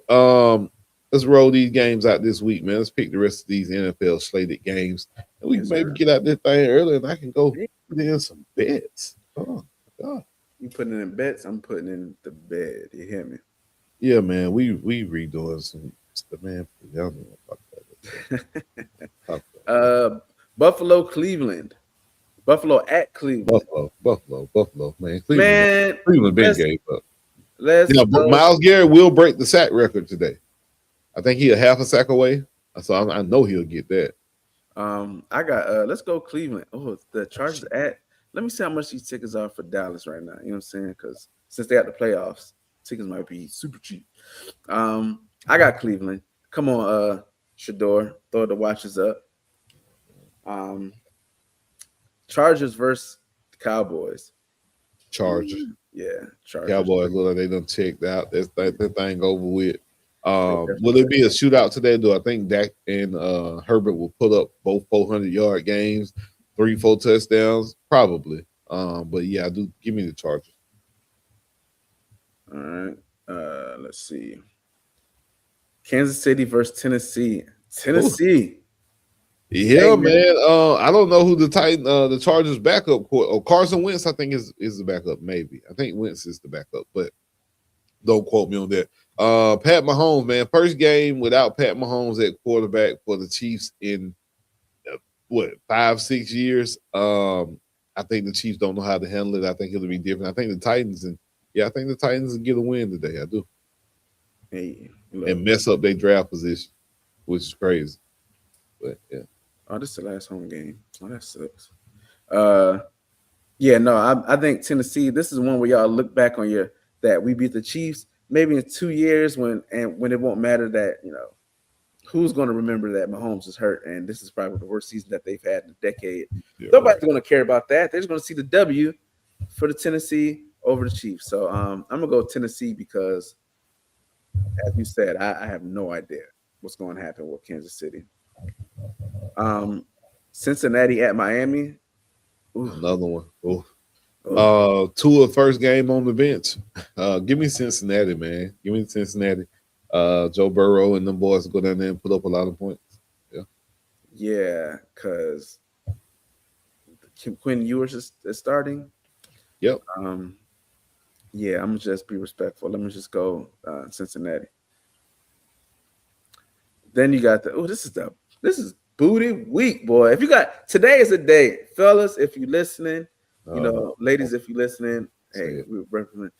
let's roll these games out this week, man. Let's pick the rest of these NFL slated games, and we can maybe get out this thing early, and I can go put in some bets. Oh God, you putting in bets? I'm putting in the bed. You hear me? Yeah, man. We redoing some stuff, man. Y'all know about that. Buffalo, Cleveland. Buffalo at Cleveland. Buffalo, man. Cleveland been gave up. But Myles Garrett will break the sack record today. I think he's a half a sack away, so I know he'll get that. I got let's go Cleveland. Oh, the Chargers at. Let me see how much these tickets are for Dallas right now. You know what I'm saying? Because since they got the playoffs, tickets might be super cheap. I got Cleveland. Come on, Shador, throw the watches up. Chargers versus Cowboys. Chargers. Yeah, Chargers. Cowboys look like they done checked out. That thing over with. Will it be a shootout today? Do I think Dak and Herbert will put up both 400-yard games, 3-4 touchdowns? Probably. But yeah, I do. Give me the Chargers. All right. Let's see. Kansas City versus Tennessee. Tennessee. Yeah, man. I don't know who the Chargers backup Carson Wentz, I think is the backup. Maybe I think Wentz is the backup, but don't quote me on that. Pat Mahomes, man, first game without Pat Mahomes at quarterback for the Chiefs in 5-6 years. I think the Chiefs don't know how to handle it. I think it'll be different. I think the Titans will get a win today. I do. Hey, and mess up their draft position, which is crazy. But yeah. Oh, this is the last home game. Oh, that sucks. I think Tennessee. This is one where y'all look back on that we beat the Chiefs. Maybe in 2 years when it won't matter that who's going to remember that Mahomes is hurt, and this is probably the worst season that they've had in a decade. Yeah, nobody's going to care about that. They're just going to see the W for the Tennessee over the Chiefs. So I'm gonna go Tennessee because, as you said, I have no idea what's going to happen with Kansas City. Cincinnati at Miami. Ooh. Another one. Tua first game on the bench. Give me Cincinnati, man. Give me Cincinnati. Joe Burrow and them boys go down there and put up a lot of points. Yeah, because Quinn Ewers is starting. Yep. I'm gonna just be respectful. Let me just go Cincinnati. Then you got this is booty week, boy. Today is a day, fellas. If you're listening, ladies, if you're listening, hey, we represent.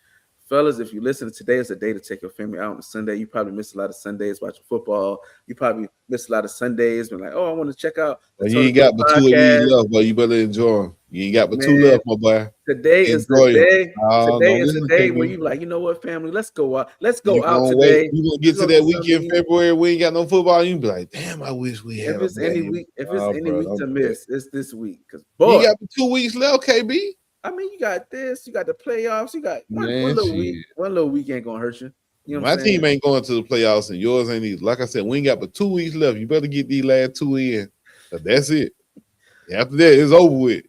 Fellas, if you listen, today is a day to take your family out on a Sunday. You probably miss a lot of Sundays watching football. You probably miss a lot of Sundays when I want to check out. You ain't got but 2 of these left, but you better enjoy them. You ain't got but 2 left, my boy. Today is the day. Today is the day where you like, you know what, family? Let's go out. Let's go out today. You gonna get to that week in February? We ain't got no football. You be like, damn, I wish we had. If it's any week to miss, it's this week. Because you got 2 weeks left, KB. I mean, you got this, you got the playoffs, you got one little week ain't gonna hurt you. My team ain't going to the playoffs, and yours ain't either. Like I said, we ain't got but 2 weeks left. You better get these last 2 in. That's it. After that, it's over with.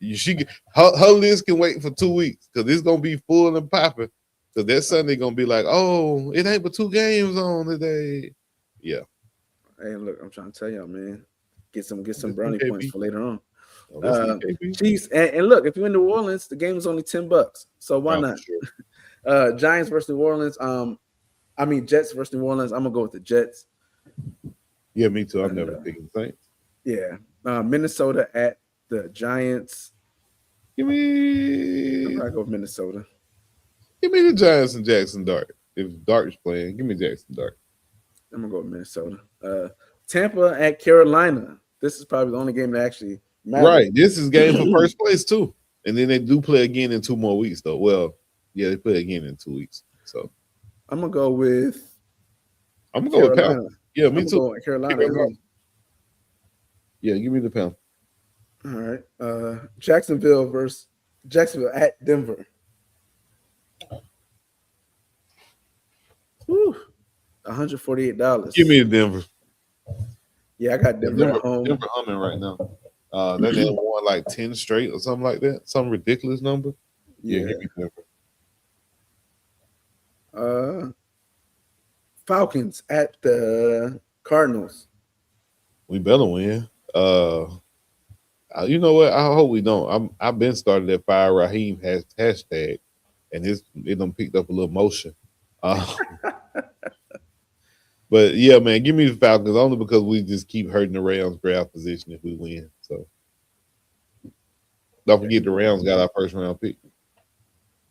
Her list can wait for 2 weeks because it's gonna be full and popping. So that Sunday gonna be like, oh, it ain't but 2 games on today. Yeah. Hey, look, I'm trying to tell y'all, man, get some brownie points for later on. Chiefs and look, if you're in New Orleans, the game is only $10, so why not? Sure. Giants versus New Orleans. Jets versus New Orleans. I'm gonna go with the Jets. Yeah, me too. I'm never picking Saints. Yeah, Minnesota at the Giants. Give me I'm gonna go with Minnesota. the Giants and Jackson Dart. If Dart's playing, give me Jackson Dart. I'm gonna go with Minnesota. Tampa at Carolina. This is probably the only game that actually matters. Right. This is game for first place too. And then they do play again in 2 more weeks, though. Well, yeah, they play again in 2 weeks. So I'm gonna go with Carolina. Carolina. Yeah, me I'm too. Go with Carolina. Yeah, give me the pound. All right. Jacksonville at Denver. Whew. $148. Give me the Denver. Yeah, I got Denver at home. Denver humming right now. They won like 10 straight or something like that. Some ridiculous number. Yeah, give me Denver. Falcons at the Cardinals. We better win. You know what? I hope we don't. I've been started that Fire Raheem hashtag, and it done picked up a little motion. But yeah, man, give me the Falcons only because we just keep hurting the Rams draft position if we win. So don't forget the Rams got our first round pick,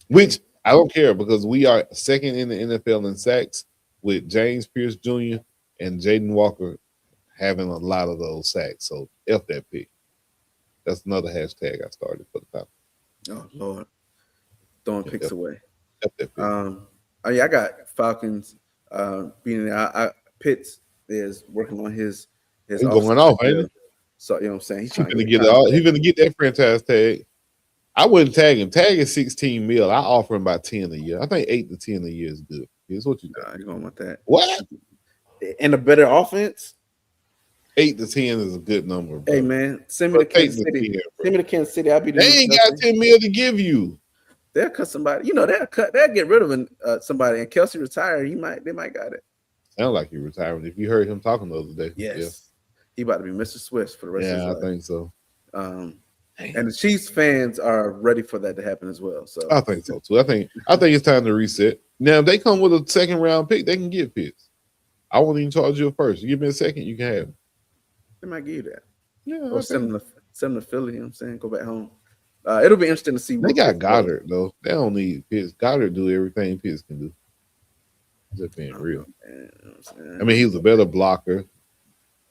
which I don't care because we are second in the NFL in sacks with James Pierce Jr. and Jaden Walker having a lot of those sacks. So F that pick. That's another hashtag I started for the Falcons. Oh Lord, throwing picks away. F that pick. I got Falcons being Pitts is working on his He's going off, ain't he? So you know what I'm saying? He's gonna get that franchise tag. I wouldn't tag him. Tag is 16 mil. I offer him about 10 a year. I think 8 to 10 a year is good. Here's what you got. You're going with that. What? And a better offense? 8 to 10 is a good number. Bro. Hey man, send me to Kansas City. Send me to Kansas City. I'll be there. They ain't got 10 mil to give you. They'll cut somebody. You know, they'll get rid of somebody. And Kelsey retired. They might got it. Sound like he retired. If you heard him talking the other day. Yes. Yeah. He about to be Mr. Swiss for the rest of his life. Yeah, I think so. And the Chiefs fans are ready for that to happen as well. So I think so too. I think it's time to reset. Now, if they come with a second round pick, they can get Pitts. I won't even charge you a first. You give me a second, you can have him. They might give you that. Yeah. Or send them to Philly, you know what I'm saying? Go back home. It'll be interesting to see. They got Goddard, though. They don't need Pitts. Goddard do everything Pitts can do. Just being real. I mean, he was a better blocker.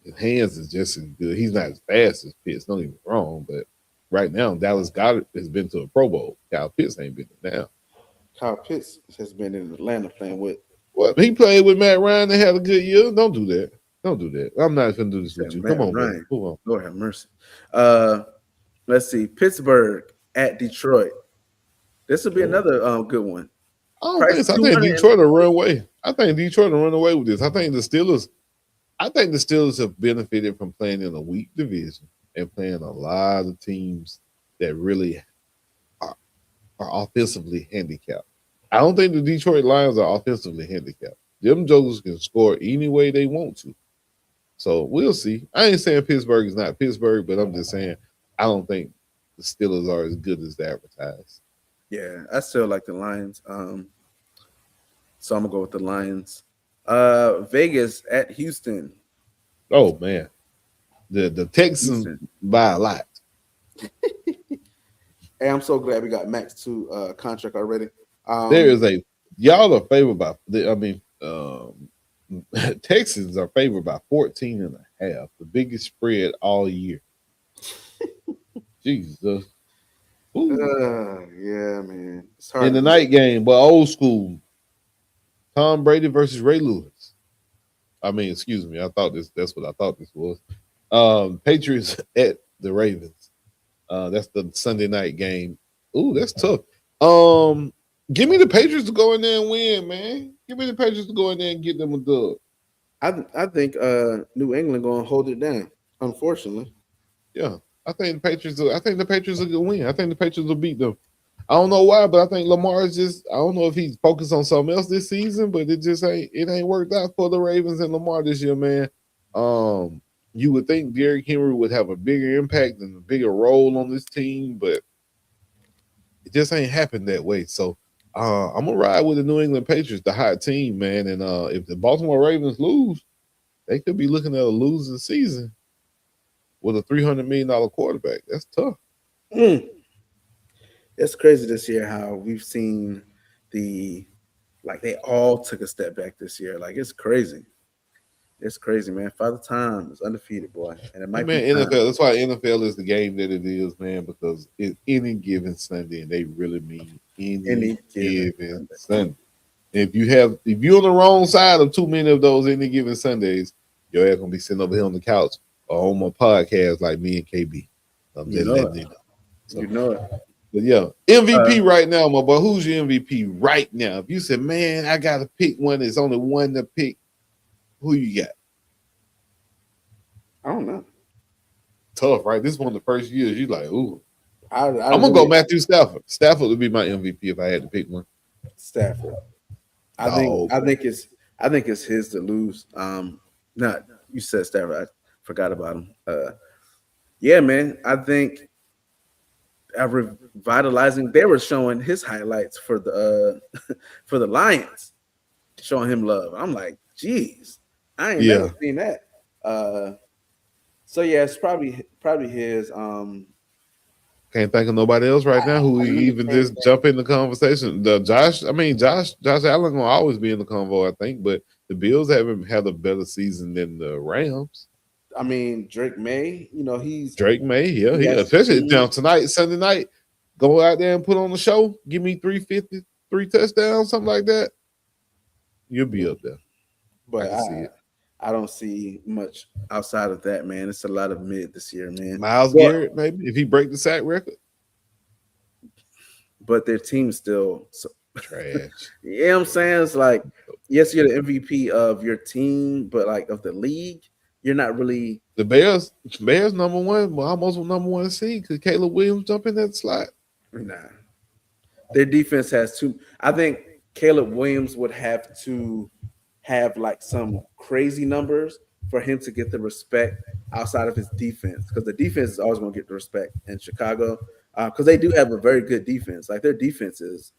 His hands is just as good. He's not as fast as Pitts. Don't get me wrong, but right now, Dallas Goddard has been to a Pro Bowl. Kyle Pitts ain't been there now. Kyle Pitts has been in Atlanta playing with. Well, he played with Matt Ryan. They had a good year. Don't do that. Don't do that. I'm not going to do this with you. Come on, man. Come on. Lord have mercy. Let's see. Pittsburgh at Detroit. This will be another good one. I think Detroit will run away. I think Detroit will run away with this. I think the Steelers have benefited from playing in a weak division and playing a lot of teams that really are offensively handicapped. I don't think the Detroit Lions are offensively handicapped. Them jokers can score any way they want to. So we'll see. I ain't saying Pittsburgh is not Pittsburgh, but I'm just saying I don't think the Steelers are as good as they advertise. Yeah, I still like the Lions. So I'm gonna go with the Lions. Vegas at Houston. Oh man, the Texans by a lot. Hey, I'm so glad we got Max 2 contract already. There is y'all are favored by. Texans are favored by 14.5, the biggest spread all year. Jesus. Yeah, man. It's hard in the night game, but old school. Tom Brady versus Ray Lewis. I mean, excuse me. That's what I thought this was. Patriots at the Ravens. That's the Sunday night game. Ooh, that's tough. Give me the Patriots to go in there and win, man. Give me the Patriots to go in there and get them a dub. I think New England going to hold it down, unfortunately. Yeah. I think the Patriots will win. I think the Patriots will beat them. I don't know why, but I think Lamar is just, I don't know if he's focused on something else this season, but it ain't worked out for the Ravens and Lamar this year, man. You would think Derrick Henry would have a bigger impact and a bigger role on this team, but it just ain't happened that way. So I'm gonna ride with the New England Patriots, the hot team, man. And if the Baltimore Ravens lose, they could be looking at a losing season. with a $300 million quarterback. That's tough. It's crazy this year how we've seen they all took a step back this year. Like, it's crazy. It's crazy, man. Father Time is undefeated, boy. And it might be NFL. time. That's why NFL is the game that it is, man, because it's any given Sunday, and they really mean any given Sunday. If you're on the wrong side of too many of those any given Sundays, your ass gonna be sitting over here on the couch or on my podcast like me and KB. I'm just letting you know. You know it. But yeah, MVP right now, my boy. Who's your MVP right now? If you said, man, I gotta pick one, there's only one to pick. Who you got? I don't know. Tough, right? This is one of the first years you like, ooh. I'm gonna go Matthew Stafford. Stafford would be my MVP if I had to pick one. Stafford. I think it's his to lose. Not you said Stafford. I forgot about him. Yeah, man. I think revitalizing. They were showing his highlights for the Lions, showing him love. I'm like, geez, I ain't never seen that. So yeah, it's probably his. Can't think of nobody else right now who even just jump in the conversation. Josh Allen gonna always be in the convo, I think, but the Bills haven't had a better season than the Rams. I mean, Drake May, he's Drake May, especially now tonight, Sunday night, go out there and put on the show, give me 350, 3 touchdowns, something like that. You'll be up there. But I don't see much outside of that, man. It's a lot of mid this year, man. Myles Garrett, maybe, if he break the sack record. But their team's still trash. You know what I'm saying? It's like, yes, you're the MVP of your team, but like of the league, you're not really. The Bears number one, almost number one seed. Could Caleb Williams jump in that slot? Nah. Their defense has two. I think Caleb Williams would have to have like some crazy numbers for him to get the respect outside of his defense, because the defense is always going to get the respect in Chicago, because they do have a very good defense. Like, their defense is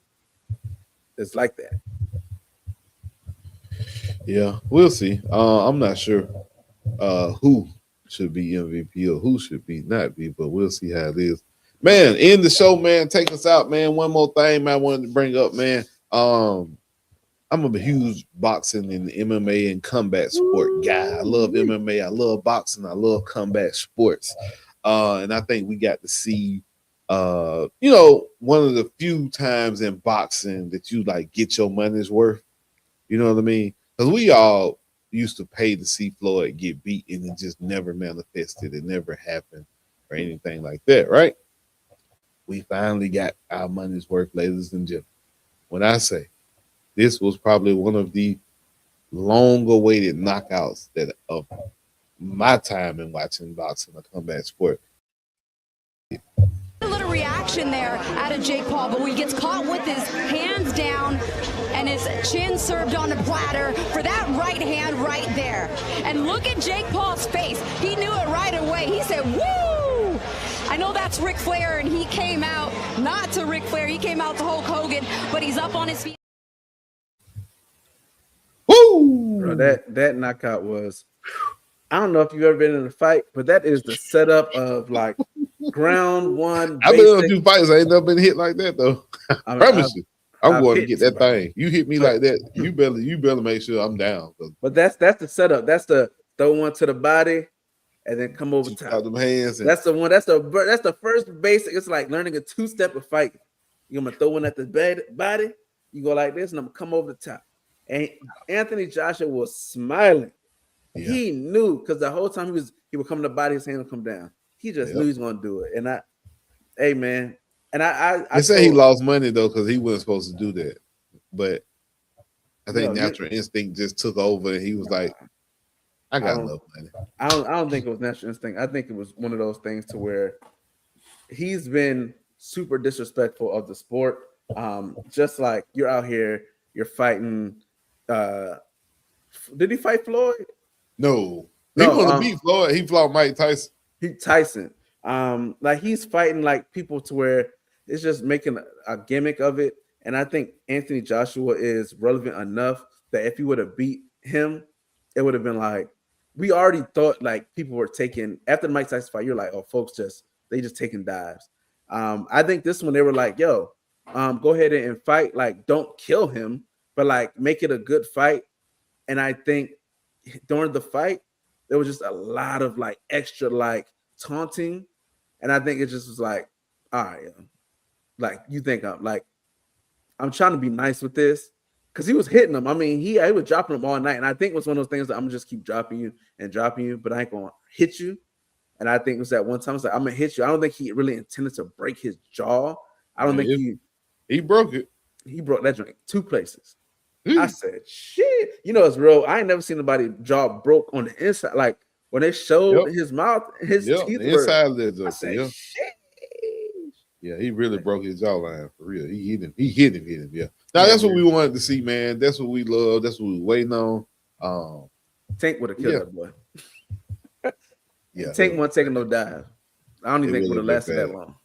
like that. Yeah, we'll see. I'm not sure who should be MVP or who should be not be, but we'll see how it is. Man, end the show, man. Take us out, man. One more thing I wanted to bring up, man. I'm a huge boxing and MMA and combat sport guy. I love MMA. I love boxing. I love combat sports. And I think we got to see, one of the few times in boxing that you like get your money's worth. You know what I mean? Because we all used to pay to see Floyd get beat, and it just never manifested. It never happened or anything like that, right? We finally got our money's worth, ladies and gentlemen. When I say this was probably one of the long-awaited knockouts that of my time in watching boxing, a combat sport. A little reaction there out of Jake Paul, but when he gets caught with his hands down and his chin served on a platter for that right hand right there. And look at Jake Paul's face. He knew it right away. He said, woo! I know that's Ric Flair, and he came out not to Ric Flair. He came out to Hulk Hogan, but he's up on his feet. Woo! Bro, that knockout was, I don't know if you've ever been in a fight, but that is the setup of like round one. I've been in a few fights. I ain't never been hit like that though. I promise you. I'm going to get that thing. You hit me like that, you better make sure I'm down. But that's the setup. That's the throw one to the body and then come over top. Them hands. That's the one. That's the first basic. It's like learning a two-step of fight. You're gonna throw one at the body. You go like this, and I'm gonna come over the top. And Anthony Joshua was smiling. Yeah. He knew, because the whole time he would come to the body, his hand would come down. He just knew he was gonna do it. And hey man. And I say he lost money though, because he wasn't supposed to do that. But I think natural instinct just took over, and he was like, "I got enough money." I don't think it was natural instinct. I think it was one of those things to where he's been super disrespectful of the sport. Just like you're out here, you're fighting. Did he fight Floyd? No. He wanted to beat Floyd. He fought Mike Tyson. Tyson. Like he's fighting like people to where it's just making a gimmick of it. And I think Anthony Joshua is relevant enough that if he would have beat him, it would have been like, we already thought like people were taking after the Mike Tyson fight. You're like, oh, folks they just taking dives. I think this one they were like, yo, go ahead and fight. Like, don't kill him, but like make it a good fight. And I think during the fight, there was just a lot of like extra like taunting. And I think it just was like, all right, like you think I'm trying to be nice with this. Because he was hitting them. I mean, he was dropping them all night. And I think it was one of those things that I'm going to just keep dropping you, but I ain't going to hit you. And I think it was that one time, it's like, I'm going to hit you. I don't think he really intended to break his jaw. I don't think he broke it. He broke that joint 2 places. I said, shit. You know, it's real. I ain't never seen nobody jaw broke on the inside. Like, when they showed his mouth, his teeth the inside of that I said, shit. Yeah, he really broke his jawline for real. He hit him. Yeah. Now that's what we wanted to see, man. That's what we love. That's what we waiting on. Tank would have killed that boy. Yeah, Tank wasn't taking no dive. I don't even think it would have lasted that long.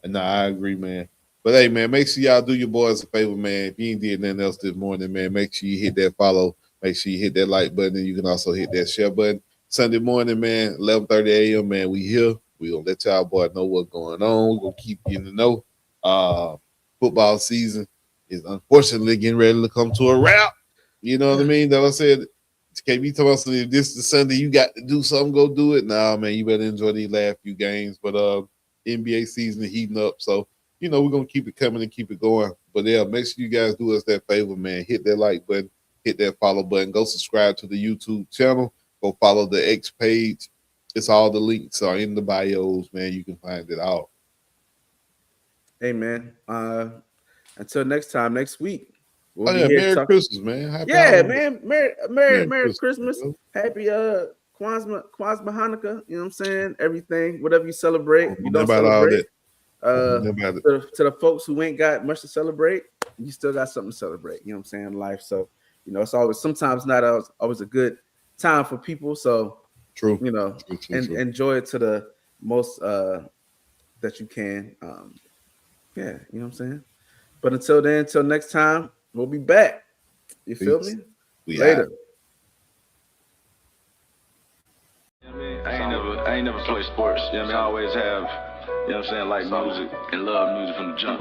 No, I agree, man. But hey, man, make sure y'all do your boys a favor, man. If you ain't did nothing else this morning, man, make sure you hit that follow. Make sure you hit that like button, and you can also hit that share button. Sunday morning, man, 11:30 a.m., man, we here. We gonna let y'all boys know what's going on. We're gonna keep you in the know. Football season is unfortunately getting ready to come to a wrap. You know what I mean? That I said, KB told us if this is Sunday, you got to do something, go do it. Nah, man, you better enjoy these last few games. But NBA season is heating up, so you know we're gonna keep it coming and keep it going. But yeah, make sure you guys do us that favor, man. Hit that like button, hit that follow button, go subscribe to the YouTube channel, go follow the X page. It's all the links are in the bios, man. You can find it all. Hey, man. Until next time, next week. We'll Merry Christmas, man. Happy Halloween. Man. Merry Christmas. Happy Kwanzaa, Hanukkah. You know what I'm saying? Everything, whatever you celebrate. You don't celebrate. To the folks who ain't got much to celebrate, you still got something to celebrate. You know what I'm saying? Life. So, you know, it's always sometimes not always a good time for people. So, true. You know, true. Enjoy it to the most that you can. Yeah, you know what I'm saying? But until then, until next time, we'll be back. You feel me? Later. I ain't never played sports. You know what I mean? I always have, you know what I'm saying, like music and love music from the jump.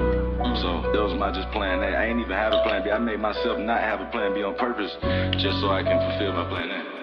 So that was my just plan A. I ain't even have a plan B. I made myself not have a plan B on purpose just so I can fulfill my plan A.